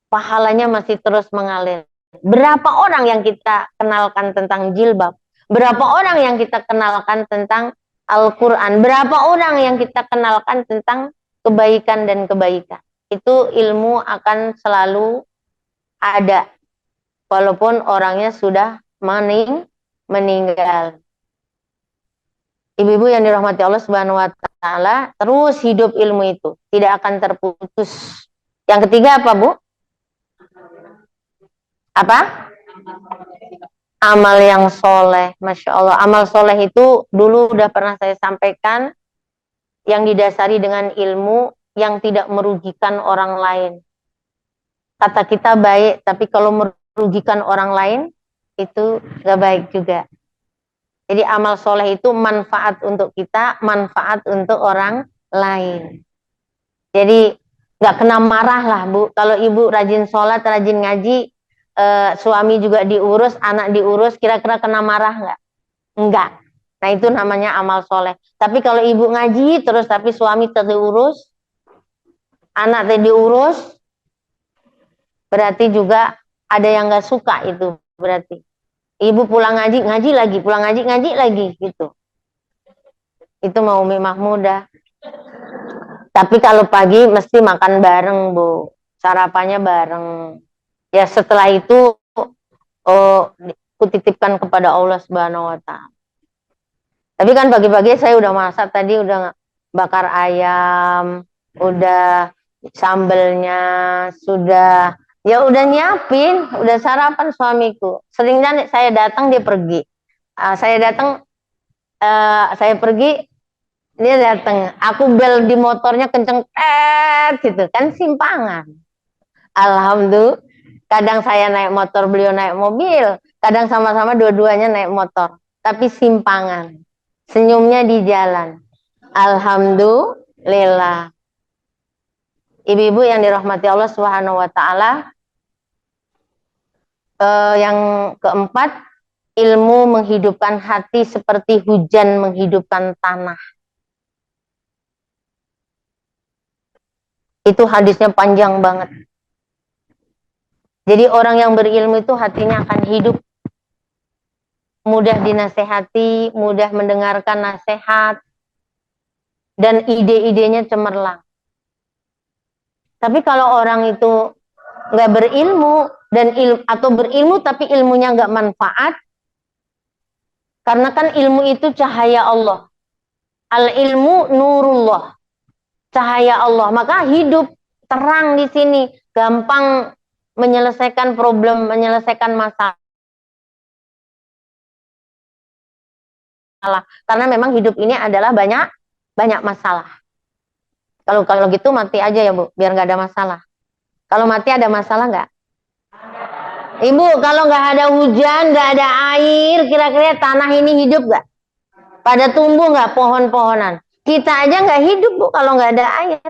pahalanya masih terus mengalir. Berapa orang yang kita kenalkan tentang jilbab? Berapa orang yang kita kenalkan tentang Al-Quran? Berapa orang yang kita kenalkan tentang kebaikan dan kebaikan? Itu ilmu akan selalu ada. Walaupun orangnya sudah meninggal. Ibu-ibu yang dirahmati Allah Subhanahu wa Ta'ala, terus hidup ilmu itu. Tidak akan terputus. Yang ketiga apa, Bu? Apa? Amal yang soleh. Masya Allah. Amal soleh itu dulu udah pernah saya sampaikan, yang didasari dengan ilmu yang tidak merugikan orang lain. Kata kita baik, tapi kalau merugikan orang lain, itu gak baik juga. Jadi amal soleh itu manfaat untuk kita, manfaat untuk orang lain. Jadi gak kena marah lah, Bu. Kalau ibu rajin sholat, rajin ngaji, suami juga diurus, anak diurus, kira-kira kena marah nggak? Enggak. Nah itu namanya amal soleh. Tapi kalau ibu ngaji terus tapi suami terdiurus, anak terdiurus, berarti juga ada yang nggak suka itu berarti. Ibu pulang ngaji, ngaji lagi, pulang ngaji, ngaji lagi gitu. Itu mau Umi Mahmudah. Tapi kalau pagi mesti makan bareng, Bu. Sarapannya bareng. Ya setelah itu kutitipkan kepada Allah Subhanahu wa Ta'ala. Tapi kan pagi-pagi saya udah masak tadi, udah bakar ayam, udah sambelnya, sudah ya udah nyiapin, udah sarapan suamiku. Seringnya saya datang dia pergi. Saya datang saya pergi dia datang. Aku bel di motornya kenceng gitu kan, simpangan. Alhamdulillah. Kadang saya naik motor, beliau naik mobil. Kadang sama-sama dua-duanya naik motor. Tapi simpangan. Senyumnya di jalan. Alhamdulillah. Ibu-ibu yang dirahmati Allah Subhanahu wa Ta'ala. Yang keempat, ilmu menghidupkan hati seperti hujan menghidupkan tanah. Itu hadisnya panjang banget. Jadi orang yang berilmu itu hatinya akan hidup. Mudah dinasehati, mudah mendengarkan nasihat, dan ide-idenya cemerlang. Tapi kalau orang itu nggak berilmu dan atau berilmu tapi ilmunya nggak manfaat, karena kan ilmu itu cahaya Allah. Al ilmu nurullah, cahaya Allah. Maka hidup terang di sini, gampang menyelesaikan problem, menyelesaikan masalah. Karena memang hidup ini adalah banyak masalah. Kalau gitu mati aja ya Bu, biar nggak ada masalah. Kalau mati ada masalah nggak? Ibu, kalau nggak ada hujan, nggak ada air, kira-kira tanah ini hidup nggak? Pada tumbuh nggak pohon-pohonan? Kita aja nggak hidup Bu kalau nggak ada air.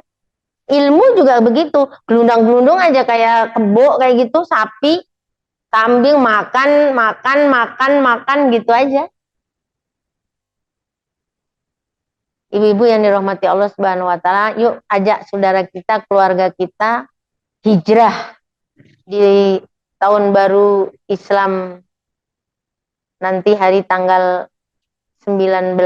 Ilmu juga begitu, gelundang-gelundung aja kayak kebo kayak gitu, sapi, kambing makan gitu aja. Ibu-ibu yang dirahmati Allah Subhanahu wa taala, yuk ajak saudara kita, keluarga kita hijrah di tahun baru Islam nanti hari tanggal 19.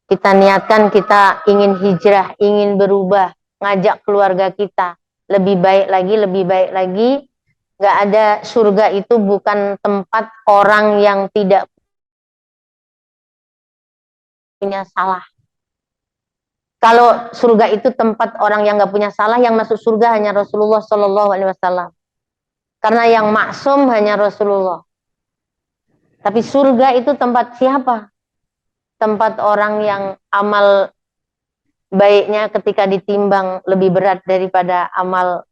Kita niatkan kita ingin hijrah, ingin berubah, ngajak keluarga kita lebih baik lagi, lebih baik lagi. Gak ada, surga itu bukan tempat orang yang tidak punya salah. Kalau surga itu tempat orang yang gak punya salah, yang masuk surga hanya Rasulullah Shallallahu Alaihi Wasallam. Karena yang maksum hanya Rasulullah. Tapi surga itu tempat siapa? Tempat orang yang amal baiknya ketika ditimbang lebih berat daripada amal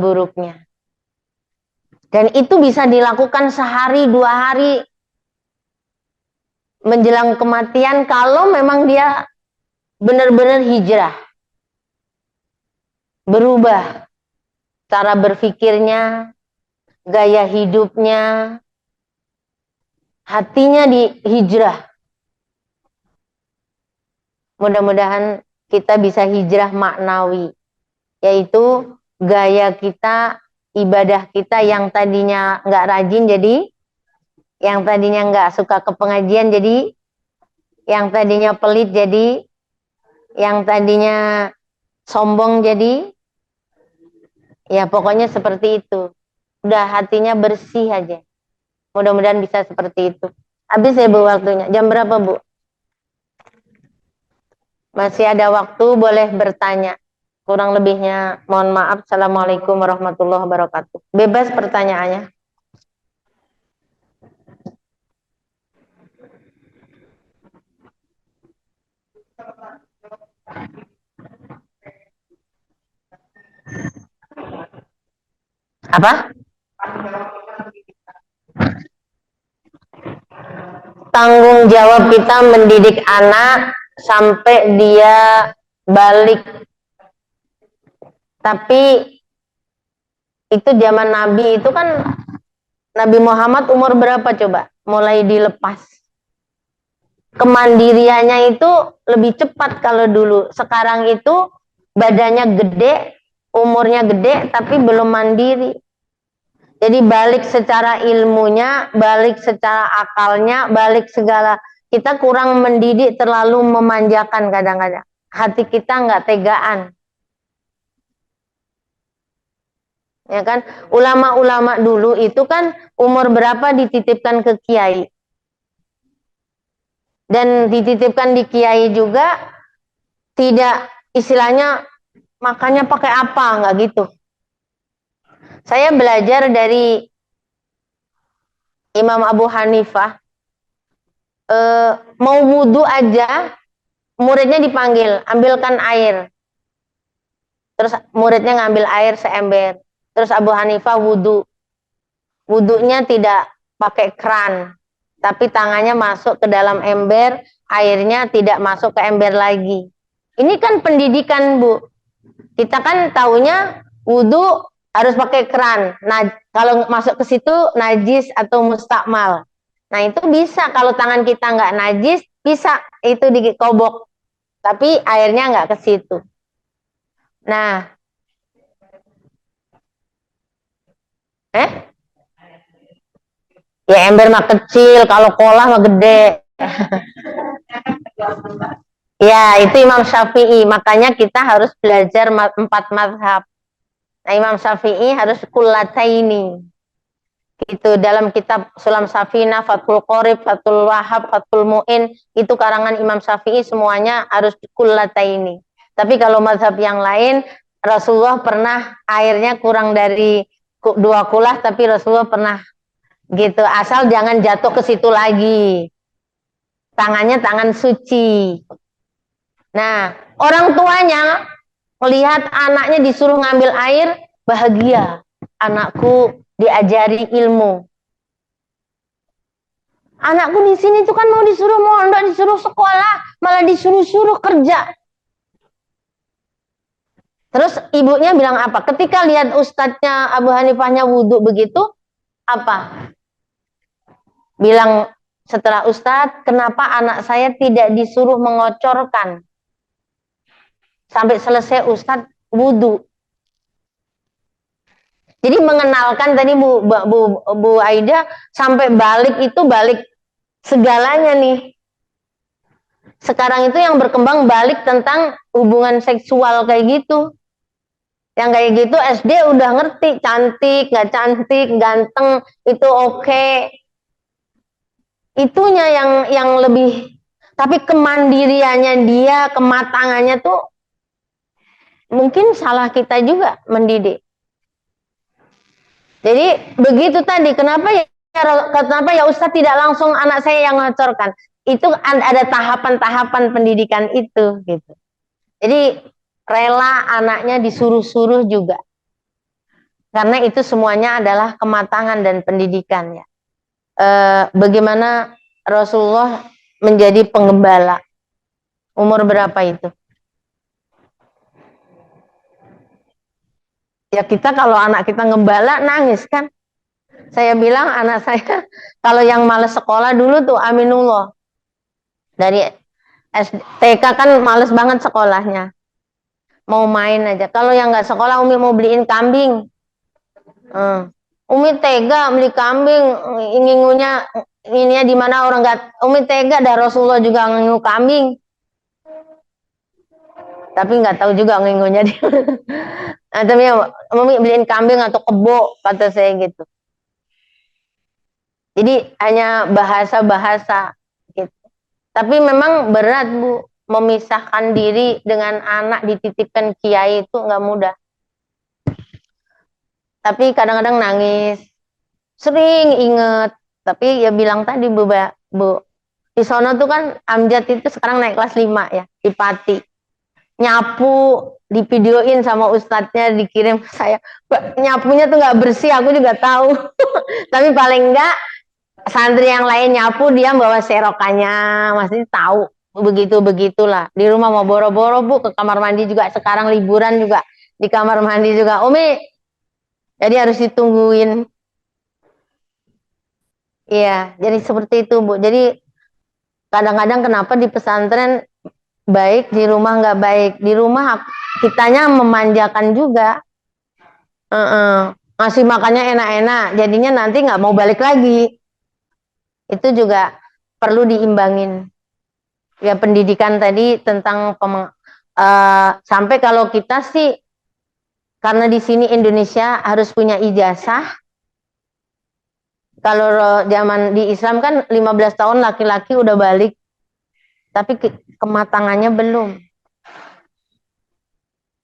buruknya. Dan itu bisa dilakukan sehari, 2 hari menjelang kematian kalau memang dia benar-benar hijrah. Berubah cara berpikirnya, gaya hidupnya, hatinya dihijrah. Mudah-mudahan kita bisa hijrah maknawi, yaitu gaya kita, ibadah kita yang tadinya nggak rajin jadi, yang tadinya nggak suka ke pengajian jadi, yang tadinya pelit jadi, yang tadinya sombong jadi, ya pokoknya seperti itu. Udah hatinya bersih aja. Mudah-mudahan bisa seperti itu. Habis ya Bu waktunya. Jam berapa Bu? Masih ada waktu, boleh bertanya. Kurang lebihnya mohon maaf. Assalamualaikum warahmatullahi wabarakatuh. Bebas pertanyaannya. Apa? Tanggung jawab kita mendidik anak sampai dia balik. Tapi itu zaman Nabi itu kan, Nabi Muhammad umur berapa coba? Mulai dilepas. Kemandiriannya itu lebih cepat kalau dulu. Sekarang itu badannya gede, umurnya gede, tapi belum mandiri. Jadi balik secara ilmunya, balik secara akalnya, balik segala. Kita kurang mendidik, terlalu memanjakan kadang-kadang. Hati kita nggak tegaan. Ya kan, ulama-ulama dulu itu kan umur berapa dititipkan ke kiai. Dan dititipkan di kiai juga tidak, istilahnya makannya pakai apa, nggak gitu. Saya belajar dari Imam Abu Hanifah, mau wudhu aja muridnya dipanggil, ambilkan air. Terus muridnya ngambil air seember. Terus Abu Hanifah wudhu. Wudhunya tidak pakai keran, tapi tangannya masuk ke dalam ember, airnya tidak masuk ke ember lagi. Ini kan pendidikan Bu. Kita kan taunya wudhu harus pakai keran. Nah, kalau masuk ke situ najis atau mustakmal. Nah, itu bisa kalau tangan kita nggak najis, bisa itu dikobok. Tapi airnya nggak ke situ. Nah, ya ember mah kecil, kalau kolah mah gede. Ya, itu Imam Syafi'i. Makanya kita harus belajar 4 mazhab. Nah, Imam Syafi'i harus kullataini. Itu dalam kitab Sulam Safina, Fathul Qorib, Fathul Wahab, Fathul Mu'in, itu karangan Imam Syafi'i semuanya harus kullataini. Tapi kalau mazhab yang lain, Rasulullah pernah airnya kurang dari 2 kulah, tapi Rasulullah pernah gitu, asal jangan jatuh ke situ lagi. Tangannya tangan suci. Nah, orang tuanya melihat anaknya disuruh ngambil air, bahagia. Anakku diajari ilmu. Anakku di sini tuh kan mau disuruh mondok, disuruh sekolah, malah disuruh-suruh kerja. Terus ibunya bilang apa? Ketika lihat ustadznya Abu Hanifahnya wudhu begitu, apa? Bilang, setelah Ustadz, kenapa anak saya tidak disuruh mengocorkan sampai selesai Ustadz wudhu? Jadi mengenalkan tadi Bu Aida sampai balik itu balik segalanya nih. Sekarang itu yang berkembang balik tentang hubungan seksual kayak gitu. Yang kayak gitu SD udah ngerti cantik, nggak cantik, ganteng itu oke. Itunya yang lebih, tapi kemandiriannya dia, kematangannya tuh mungkin salah kita juga mendidik. Jadi begitu tadi, kenapa ya Ustadz tidak langsung anak saya yang ngacorkan? Itu ada tahapan-tahapan pendidikan itu gitu. Jadi rela anaknya disuruh-suruh juga. Karena itu semuanya adalah kematangan dan pendidikan ya. Bagaimana Rasulullah menjadi penggembala? Umur berapa itu? Ya kita kalau anak kita ngembala nangis kan. Saya bilang anak saya kalau yang males sekolah dulu tuh Aminullah. Dari TK kan males banget sekolahnya. Mau main aja. Kalau yang nggak sekolah Umi mau beliin kambing. Umi tega beli kambing, ingingunya ininya di mana orang nggak. Umi tega dah Rasulullah juga ngingu kambing. Tapi nggak tahu juga ngingunya di nah, tapi Umi beliin kambing atau kebo kata saya gitu. Jadi hanya bahasa-bahasa gitu. Tapi memang berat Bu, memisahkan diri dengan anak dititipkan kiai itu nggak mudah. Tapi kadang-kadang nangis, sering inget. Tapi ya bilang tadi Bu, di sono tuh kan Amjad itu sekarang naik kelas 5 ya, di Pati. Nyapu, divideoin sama ustadznya, dikirim ke saya. Nyapunya tuh nggak bersih, aku juga tahu. Tapi paling enggak santri yang lain nyapu dia bawa serokannya, masih tahu begitulah. Di rumah mau boro-boro Bu, ke kamar mandi juga sekarang liburan juga di kamar mandi juga. Umi, jadi harus ditungguin. Iya, jadi seperti itu Bu. Jadi kadang-kadang kenapa di pesantren baik, di rumah nggak baik. Di rumah kitanya memanjakan juga. Ngasih makannya enak-enak, jadinya nanti nggak mau balik lagi. Itu juga perlu diimbangin. Ya pendidikan tadi tentang sampai kalau kita sih karena di sini Indonesia harus punya ijazah. Kalau zaman di Islam kan 15 tahun laki-laki udah balik, tapi kematangannya belum.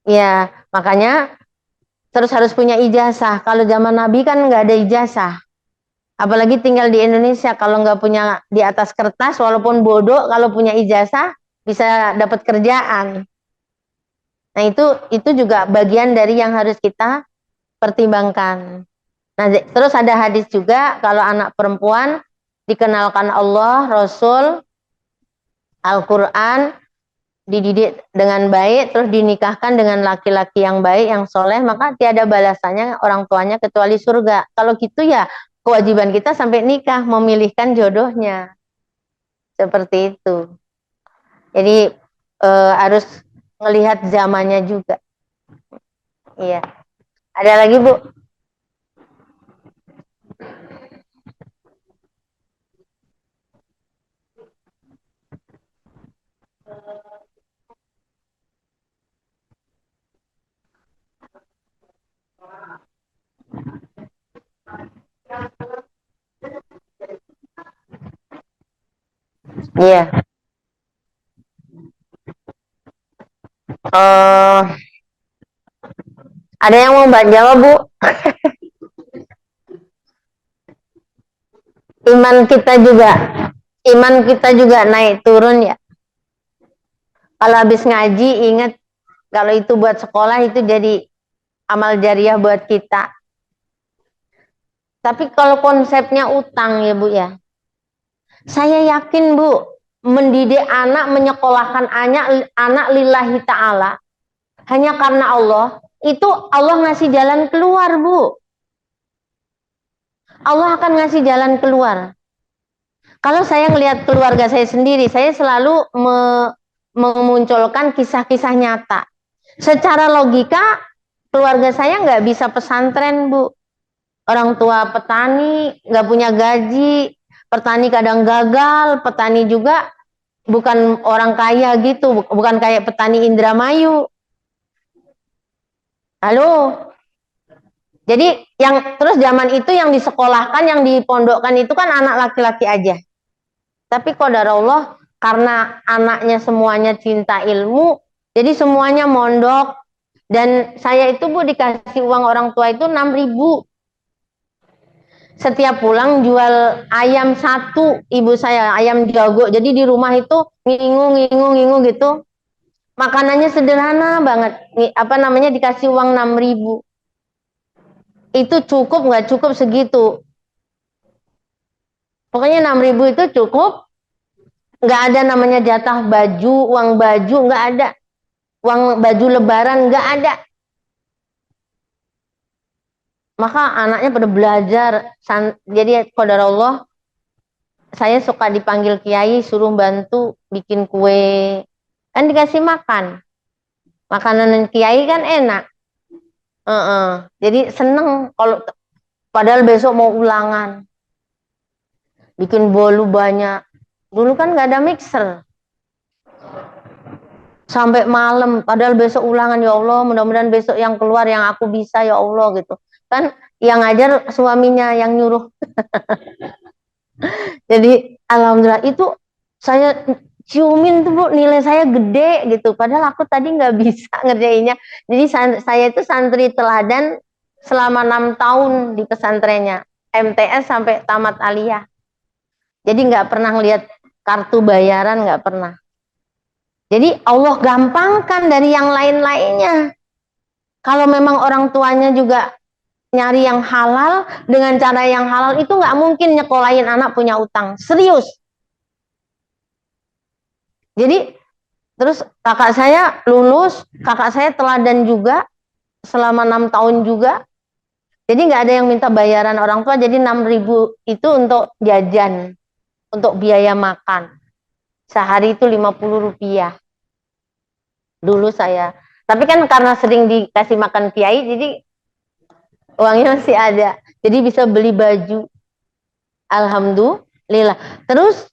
Ya, makanya terus harus punya ijazah. Kalau zaman Nabi kan nggak ada ijazah. Apalagi tinggal di Indonesia, kalau nggak punya di atas kertas, walaupun bodoh, kalau punya ijazah bisa dapat kerjaan. Nah itu juga bagian dari yang harus kita pertimbangkan. Nah terus ada hadis juga kalau anak perempuan dikenalkan Allah, Rasul, Al-Quran, dididik dengan baik, terus dinikahkan dengan laki-laki yang baik, yang soleh, maka tiada balasannya orang tuanya kecuali surga. Kalau gitu ya kewajiban kita sampai nikah, memilihkan jodohnya. Seperti itu. Jadi harus melihat zamannya juga. Iya. Ada lagi Bu? Iya. Ada yang mau jawab Bu? Iman kita juga naik turun ya. Kalau habis ngaji ingat kalau itu buat sekolah itu jadi amal jariah buat kita. Tapi kalau konsepnya utang ya Bu ya. Saya yakin Bu, mendidik anak, menyekolahkan anak lillahi ta'ala hanya karena Allah, itu Allah ngasih jalan keluar Bu. Allah akan ngasih jalan keluar. Kalau saya ngelihat keluarga saya sendiri, saya selalu memunculkan kisah-kisah nyata. Secara logika, keluarga saya nggak bisa pesantren, Bu. Orang tua petani, nggak punya gaji, petani kadang gagal, petani juga bukan orang kaya gitu, bukan kayak petani Indramayu. Halo. Jadi yang terus zaman itu yang disekolahkan, yang dipondokkan itu kan anak laki-laki aja. Tapi qadarullah karena anaknya semuanya cinta ilmu, jadi semuanya mondok. Dan saya itu Bu dikasih uang orang tua itu 6.000. Setiap pulang jual ayam satu, ibu saya ayam jago. Jadi di rumah itu ngingung gitu. Makanannya sederhana banget. Apa namanya dikasih uang 6.000. Itu cukup nggak cukup segitu. Pokoknya 6.000 itu cukup. Nggak ada namanya jatah baju, uang baju nggak ada, uang baju lebaran nggak ada. Maka anaknya pada belajar. Jadi qadarullah saya suka dipanggil kiai suruh bantu bikin kue, kan dikasih makan, makanan kiai kan enak. Jadi seneng kalau padahal besok mau ulangan, bikin bolu banyak. Dulu kan nggak ada mixer, sampai malam padahal besok ulangan. Ya Allah, mudah-mudahan besok yang keluar yang aku bisa, ya Allah gitu kan. Yang ngajar suaminya yang nyuruh. Jadi alhamdulillah itu saya ciumin tuh Bu, nilai saya gede gitu, padahal aku tadi nggak bisa ngerjainnya. Jadi saya itu santri teladan selama 6 tahun di pesantrennya, MTS sampai tamat aliyah. Jadi nggak pernah ngelihat kartu bayaran, nggak pernah. Jadi Allah gampangkan dari yang lain-lainnya. Kalau memang orang tuanya juga nyari yang halal, dengan cara yang halal itu nggak mungkin nyekolahin anak punya utang. Serius. Jadi terus kakak saya lulus, kakak saya teladan juga selama 6 tahun juga. Jadi nggak ada yang minta bayaran orang tua. Jadi 6.000 itu untuk jajan, untuk biaya makan. Sehari itu 50 rupiah. Dulu saya. Tapi kan karena sering dikasih makan kiai, jadi uangnya masih ada. Jadi bisa beli baju. Alhamdulillah. Terus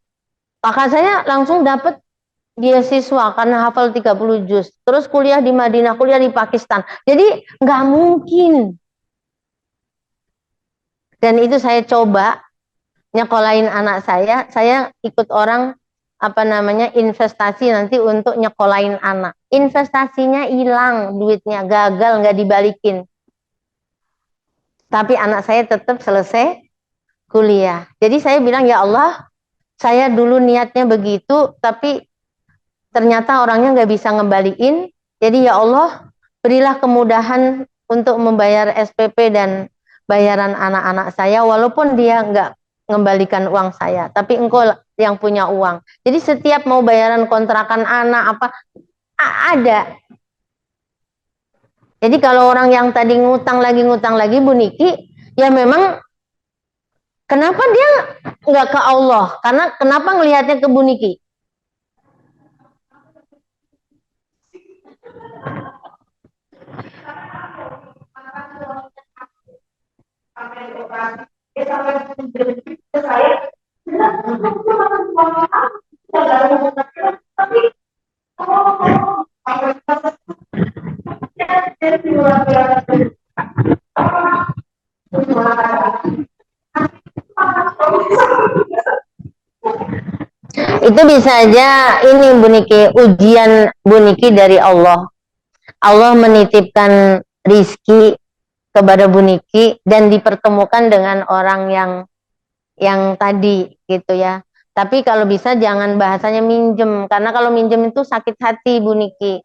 kakak saya langsung dapat beasiswa karena hafal 30 juz. Terus kuliah di Madinah, kuliah di Pakistan. Jadi nggak mungkin. Dan itu saya coba nyekolahin anak saya ikut orang apa namanya investasi nanti untuk nyekolahin anak. Investasinya hilang, duitnya gagal, nggak dibalikin. Tapi anak saya tetap selesai kuliah. Jadi saya bilang, ya Allah, saya dulu niatnya begitu, tapi ternyata orangnya nggak bisa ngembaliin. Jadi ya Allah, berilah kemudahan untuk membayar SPP dan bayaran anak-anak saya, walaupun dia nggak mengembalikan uang saya, tapi engkau yang punya uang. Jadi setiap mau bayaran kontrakan anak apa ada. Jadi kalau orang yang tadi ngutang lagi Bu Niki, ya memang kenapa dia nggak ke Allah? Karena kenapa ngelihatnya ke Bu Niki? Itu bisa aja ini Bu Niki, ujian Bu Niki dari Allah. Allah menitipkan rizki kepada Bu Niki dan dipertemukan dengan orang yang tadi gitu ya. Tapi kalau bisa jangan bahasanya minjem, karena kalau minjem itu sakit hati Bu Niki.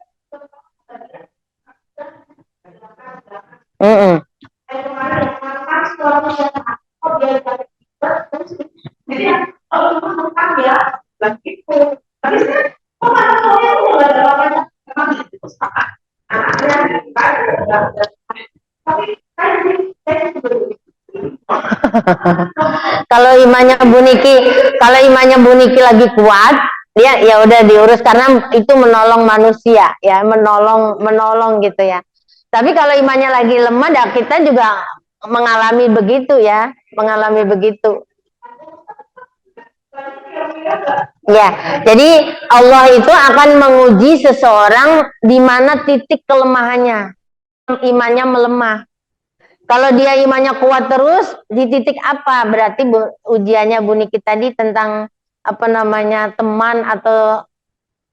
Kalau imannya Bu Niki, kalau imannya Bu Niki lagi kuat, dia ya udah diurus karena itu menolong manusia, ya menolong gitu ya. Tapi kalau imannya lagi lemah, ya kita juga mengalami begitu ya, mengalami begitu. Ya, jadi Allah itu akan menguji seseorang di mana titik kelemahannya, imannya melemah. Kalau dia imannya kuat terus, di titik apa? Berarti ujiannya Bu Niki tadi tentang apa namanya teman atau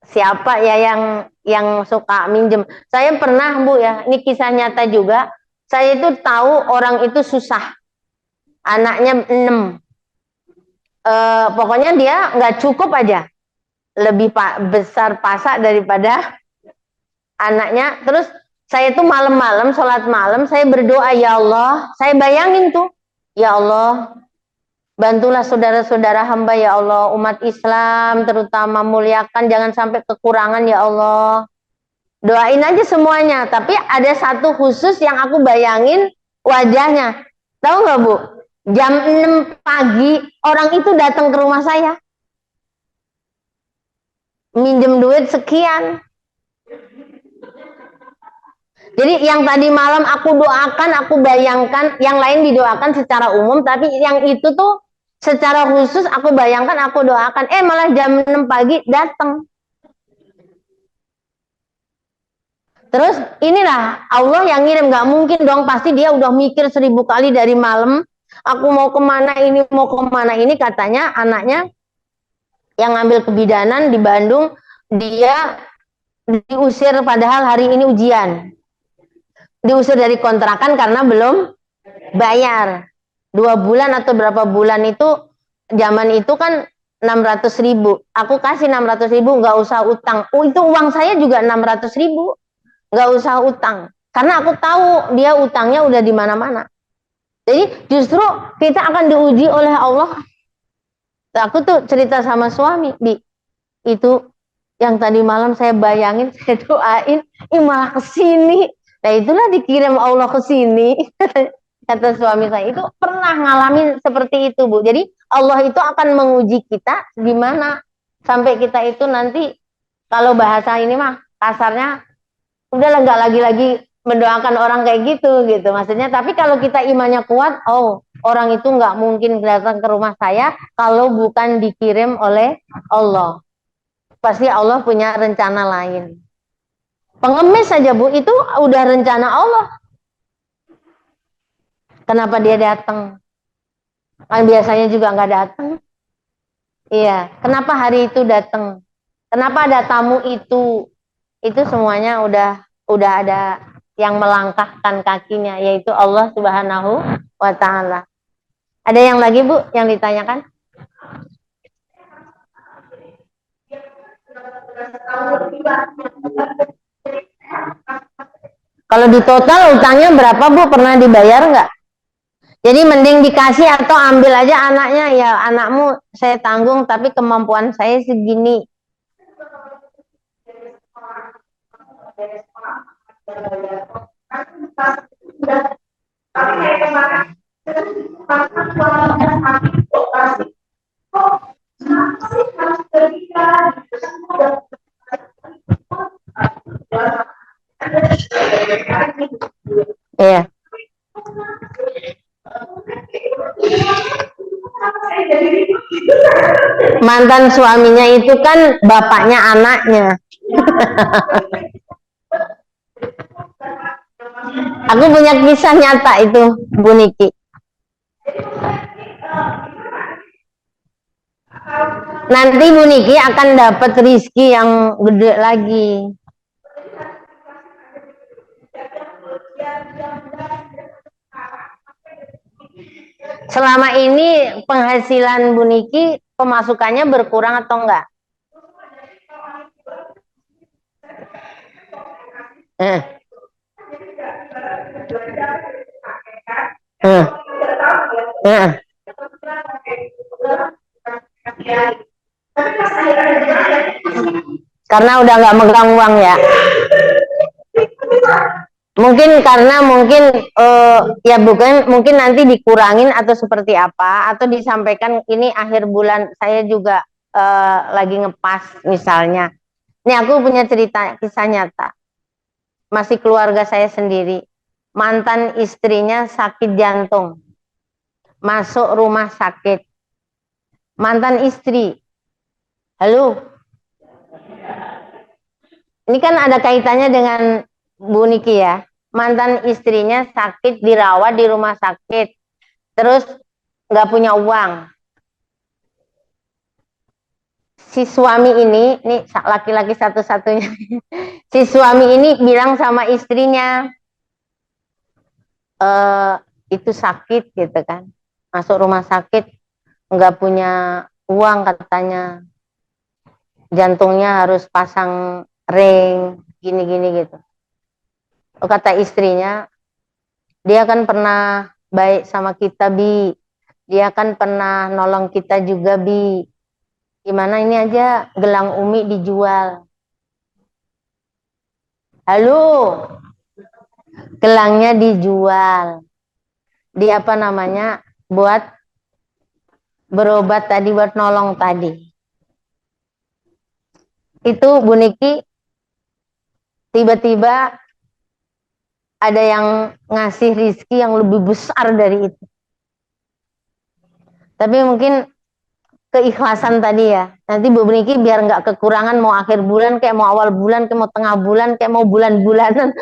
siapa ya yang suka minjem. Saya pernah Bu ya, ini kisah nyata juga. Saya itu tahu orang itu susah, anaknya 6. Pokoknya dia nggak cukup aja, lebih besar pasak daripada anaknya. Terus saya tuh malam-malam sholat malam, saya berdoa, ya Allah, saya bayangin tuh, ya Allah, bantulah saudara-saudara hamba ya Allah, umat Islam terutama, muliakan, jangan sampai kekurangan ya Allah. Doain aja semuanya, tapi ada satu khusus yang aku bayangin wajahnya. Tahu nggak Bu? Jam 6 pagi orang itu datang ke rumah saya, minjem duit sekian. Jadi yang tadi malam aku doakan, aku bayangkan, yang lain didoakan secara umum, tapi yang itu tuh secara khusus aku bayangkan, aku doakan, malah jam 6 pagi datang. Terus inilah Allah yang ngirim, gak mungkin dong, pasti dia udah mikir 1000 kali dari malam, aku mau kemana ini, mau kemana ini. Katanya anaknya yang ngambil kebidanan di Bandung, dia diusir padahal hari ini ujian. Diusir dari kontrakan karena belum bayar 2 bulan atau berapa bulan. Itu zaman itu kan 600.000, aku kasih 600.000, nggak usah utang. Itu uang saya juga 600.000, nggak usah utang karena aku tahu dia utangnya udah di mana-mana. Jadi justru kita akan diuji oleh Allah. Aku tuh cerita sama suami, Bi, itu yang tadi malam saya bayangin, saya doain, malah kesini. Nah itulah dikirim Allah ke sini. Kata suami saya, itu pernah ngalamin seperti itu Bu. Jadi Allah itu akan menguji kita gimana sampai kita itu nanti, kalau bahasa ini mah kasarnya, udahlah nggak lagi-lagi mendoakan orang kayak gitu maksudnya. Tapi kalau kita imannya kuat, orang itu nggak mungkin datang ke rumah saya kalau bukan dikirim oleh Allah. Pasti Allah punya rencana lain. Pengemis saja Bu, itu udah rencana Allah. Kenapa dia datang? Kan biasanya juga nggak datang. Iya, kenapa hari itu datang? Kenapa ada tamu itu? Itu semuanya udah ada yang melangkahkan kakinya, yaitu Allah Subhanahu wa Ta'ala. Ada yang lagi Bu yang ditanyakan? Kalau di total utangnya berapa Bu? Pernah dibayar nggak? Jadi mending dikasih atau ambil aja anaknya, ya anakmu saya tanggung tapi kemampuan saya segini. Iya. Mantan suaminya itu kan bapaknya anaknya. Aku punya kisah nyata itu Bu Niki. Nanti Bu Niki akan dapat rizki yang gede lagi. Selama ini penghasilan Bu Niki, pemasukannya berkurang atau enggak? Karena udah nggak megang uang ya. Mungkin karena ya bukan mungkin nanti dikurangin atau seperti apa atau disampaikan ini akhir bulan saya juga lagi ngepas misalnya. Ini aku punya cerita kisah nyata. Masih keluarga saya sendiri. Mantan istrinya sakit jantung. Masuk rumah sakit. Mantan istri. Halo. Ini kan ada kaitannya dengan Bu Niki ya. Mantan istrinya sakit dirawat di rumah sakit. Terus nggak punya uang. Si suami ini laki-laki satu-satunya. Si suami ini bilang sama istrinya, itu sakit gitu kan. Masuk rumah sakit nggak punya uang katanya. Jantungnya harus pasang ring, gini-gini gitu. Kata istrinya, dia kan pernah baik sama kita, Bi. Dia kan pernah nolong kita juga, Bi. Gimana ini aja gelang Umi dijual. Halo, gelangnya dijual. Di apa namanya? Buat berobat tadi, buat nolong tadi. Itu Bu Niki tiba-tiba ada yang ngasih rizki yang lebih besar dari itu. Tapi mungkin keikhlasan tadi ya. Nanti Bu Niki biar nggak kekurangan mau akhir bulan kayak mau awal bulan kayak mau tengah bulan kayak mau bulan-bulanan.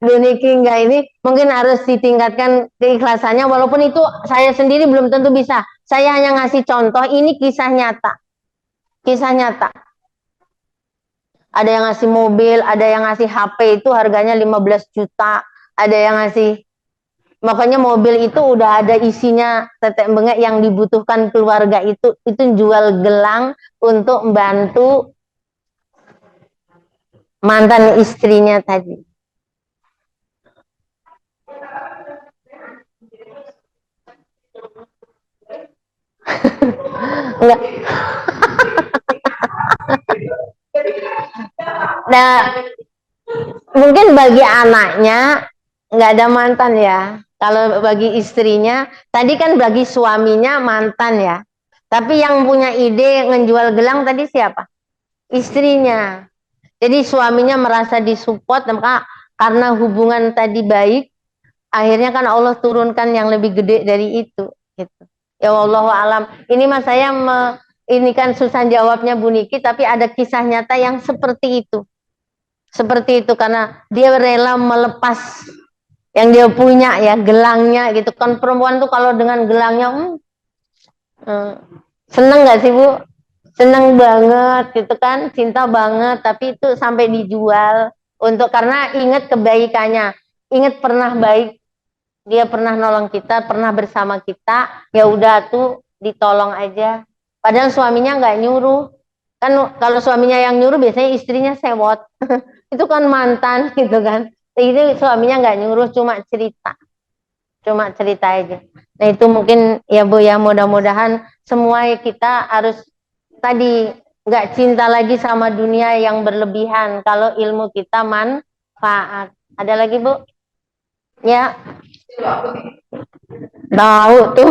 Bu Niki nggak ini mungkin harus ditingkatkan keikhlasannya walaupun itu saya sendiri belum tentu bisa. Saya hanya ngasih contoh ini kisah nyata. Kisah nyata. Ada yang ngasih mobil, ada yang ngasih HP itu harganya 15 juta, ada yang ngasih. Makanya mobil itu udah ada isinya tetek bengek yang dibutuhkan keluarga itu jual gelang untuk membantu mantan istrinya tadi. Enggak. Nah, mungkin bagi anaknya nggak ada mantan ya. Kalau bagi istrinya, tadi kan bagi suaminya mantan ya. Tapi yang punya ide ngejual gelang tadi siapa? Istrinya. Jadi suaminya merasa disupport, maka karena hubungan tadi baik, akhirnya kan Allah turunkan yang lebih gede dari itu. Gitu. Ya Allah alam. Ini mas saya ini kan susah jawabnya Bu Niki, tapi ada kisah nyata yang seperti itu. Seperti itu karena dia rela melepas yang dia punya ya gelangnya gitu kan perempuan tuh kalau dengan gelangnya seneng nggak sih Bu? Seneng banget gitu kan cinta banget tapi itu sampai dijual untuk karena ingat kebaikannya ingat pernah baik dia pernah nolong kita pernah bersama kita ya udah tuh ditolong aja padahal suaminya nggak nyuruh kan kalau suaminya yang nyuruh biasanya istrinya sewot itu kan mantan gitu kan ini suaminya nggak nyuruh cuma cerita aja nah itu mungkin ya Bu ya mudah-mudahan semua kita harus tadi nggak cinta lagi sama dunia yang berlebihan kalau ilmu kita manfaat ada lagi Bu ya tahu tuh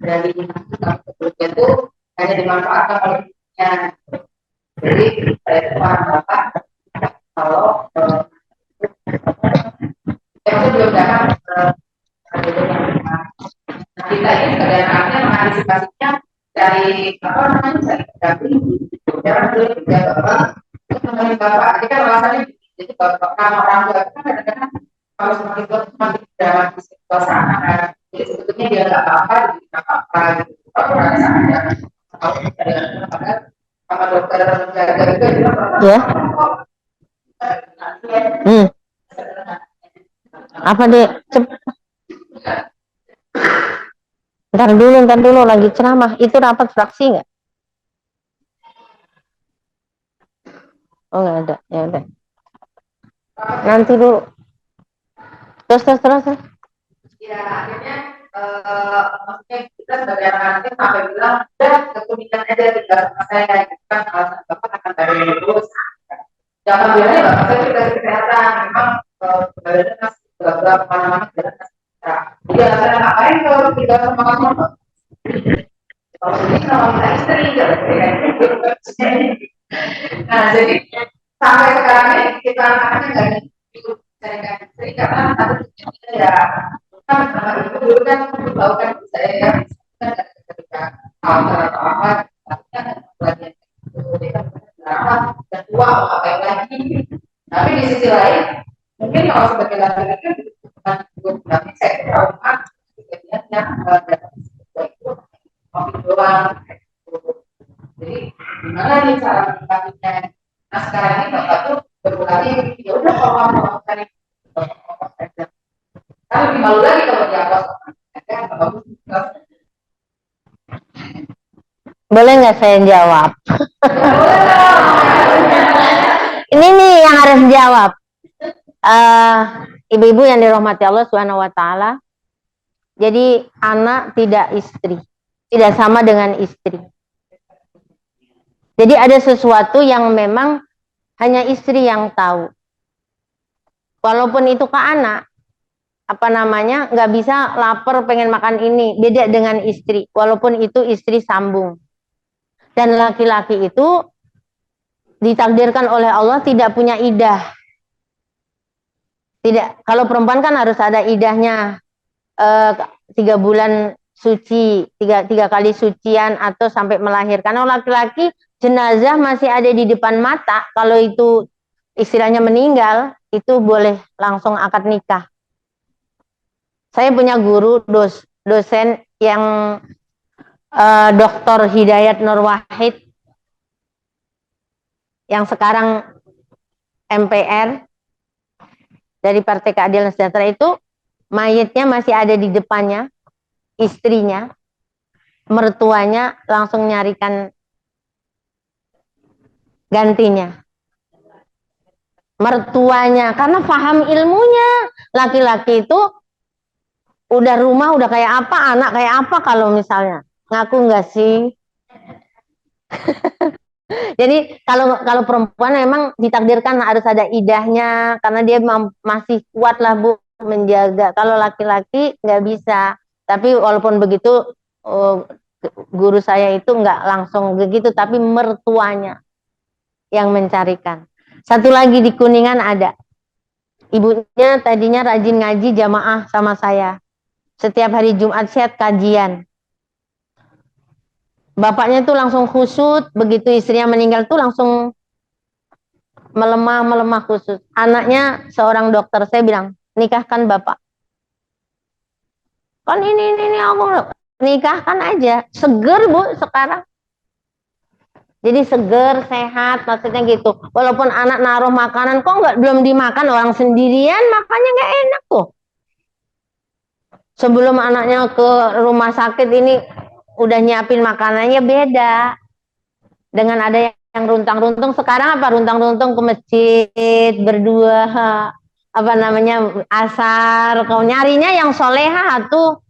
dari itu hanya dimanfaatkan olehnya. Jadi saya sepakat kalau itu belum dapat kita ini keadaannya mengantisipasinya dari apa namanya dari pendamping jangan dulu juga bapak menemani bapak kita rasanya jadi bapak nama orang tua itu kan kadang-kadang kalau semakin tua semakin dramatis suasana kan jadi sebetulnya dia nggak apa-apa nggak apa-apa gitu kalau rasa ada kalau ada sama dokter jaga itu ya apa deh ntar dulu lagi ceramah itu rapat fraksi nggak Oh nggak ada, ya udah. Nanti dulu. Terus. Ya akhirnya maksudnya kita sebagai anak sampai bilang udah kekuningan aja tinggal sama saya gitu kan, alasan bapak akan dari lulus. Jangan bilangnya bapak saya juga kesehatan, memang badannya masih beberapa kemana-mana jalan masih bisa. Jadi alasan ngapain kalau tinggal sama kamu? Kalau ini kalau kita istri gitu. Nah jadi sampai sekarang ini kita anaknya nggak ikut carikan istri karena harus ya kan sama itu dulu kan tahu kan saya ya kan ketika awal atau apa kan pelatihan itu kan berapa dan tua apa lagi, tapi di sisi lain mungkin kalau sebagai laki-laki bukan tapi saya trauma kejadian yang datang itu kopi doang jadi gimana nih cara menyikapinya. Nah sekarang ini bapak tuh berulangnya ya udah kalau kamu melakukan itu kan lebih malu lagi kalau dia apa Boleh nggak saya jawab? Ini nih yang harus jawab. Ibu-ibu yang dirahmati Allah Subhanahu wa taala. Jadi anak tidak istri, tidak sama dengan istri. Jadi ada sesuatu yang memang hanya istri yang tahu. Walaupun itu ke anak, apa namanya, nggak bisa lapar pengen makan ini, beda dengan istri. Walaupun itu istri sambung. Dan laki-laki itu ditakdirkan oleh Allah tidak punya idah. Tidak, kalau perempuan kan harus ada idahnya 3 bulan suci, tiga kali sucian atau sampai melahirkan. Kalau laki-laki jenazah masih ada di depan mata, kalau itu istilahnya meninggal, itu boleh langsung akad nikah. Saya punya guru dosen yang Dr. Hidayat Nur Wahid yang sekarang MPR dari Partai Keadilan Sejahtera itu, mayitnya masih ada di depannya, istrinya, mertuanya langsung nyarikan gantinya. Mertuanya, karena paham ilmunya. Laki-laki itu udah rumah udah kayak apa, anak kayak apa kalau misalnya. Ngaku nggak sih? Jadi kalau perempuan memang ditakdirkan harus ada idahnya karena dia masih kuat lah Bu menjaga. Kalau laki-laki nggak bisa. Tapi walaupun begitu guru saya itu nggak langsung begitu, tapi mertuanya yang mencarikan. Satu lagi di Kuningan ada. Ibunya tadinya rajin ngaji jamaah sama saya. Setiap hari Jumat Syed kajian. Bapaknya tuh langsung kusut, begitu istrinya meninggal tuh langsung melemah khusus. Anaknya seorang dokter, saya bilang, nikahkan bapak. Kan ini aku nikahkan aja. Seger Bu sekarang. Jadi seger, sehat, maksudnya gitu. Walaupun anak naruh makanan, kok belum dimakan orang sendirian, makannya nggak enak tuh. Sebelum anaknya ke rumah sakit ini udah nyiapin makanannya beda. Dengan ada yang runtang-runtung, sekarang apa runtang-runtung ke masjid berdua, apa namanya asar. Kau nyarinya yang soleha tuh,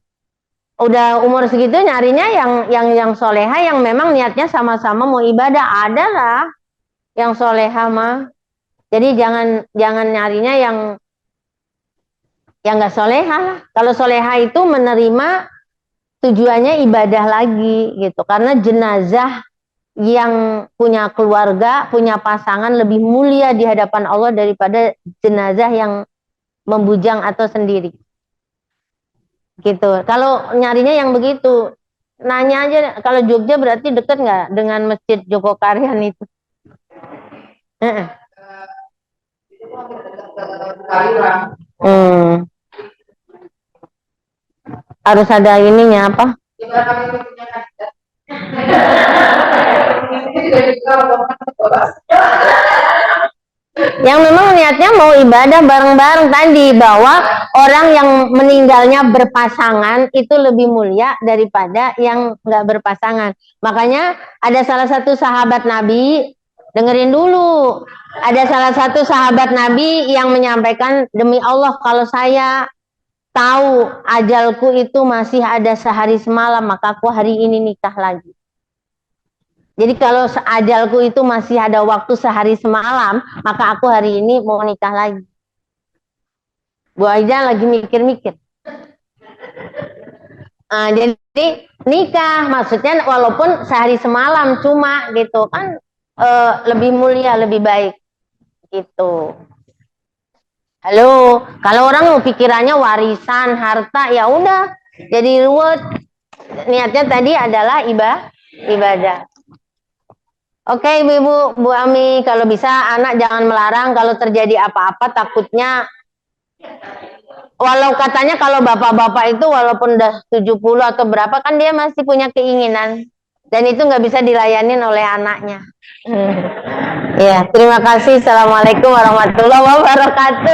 udah umur segitu nyarinya yang soleha, yang memang niatnya sama-sama mau ibadah. Ada lah yang soleha mah. Jadi jangan nyarinya yang nggak soleha lah. Kalau soleha itu menerima tujuannya ibadah lagi gitu, karena jenazah yang punya keluarga, punya pasangan lebih mulia di hadapan Allah daripada jenazah yang membujang atau sendiri. Gitu. Kalau nyarinya yang begitu, nanya aja. Kalau Jogja berarti deket nggak dengan Masjid Joko Karyan itu? Harus ada ininya apa? Yang memang niatnya mau ibadah bareng-bareng, tadi bahwa orang yang meninggalnya berpasangan itu lebih mulia daripada yang nggak berpasangan. Makanya ada salah satu sahabat Nabi Dengerin dulu. Ada salah satu sahabat Nabi yang menyampaikan, demi Allah kalau saya tahu ajalku itu masih ada sehari semalam, maka aku hari ini nikah lagi. Jadi kalau ajalku itu masih ada waktu sehari semalam, maka aku hari ini mau nikah lagi. Bu Aida lagi mikir-mikir. Jadi nikah maksudnya walaupun sehari semalam cuma gitu kan, lebih mulia, lebih baik gitu. Halo, kalau orang pikirannya warisan, harta, ya udah jadi ruwet. Niatnya tadi adalah ibadah. Oke, Ibu-ibu, Bu Ami, kalau bisa anak jangan melarang kalau terjadi apa-apa, takutnya walau katanya kalau bapak-bapak itu walaupun udah 70 atau berapa kan dia masih punya keinginan dan itu nggak bisa dilayanin oleh anaknya. Ya, terima kasih. Assalamualaikum warahmatullahi wabarakatuh.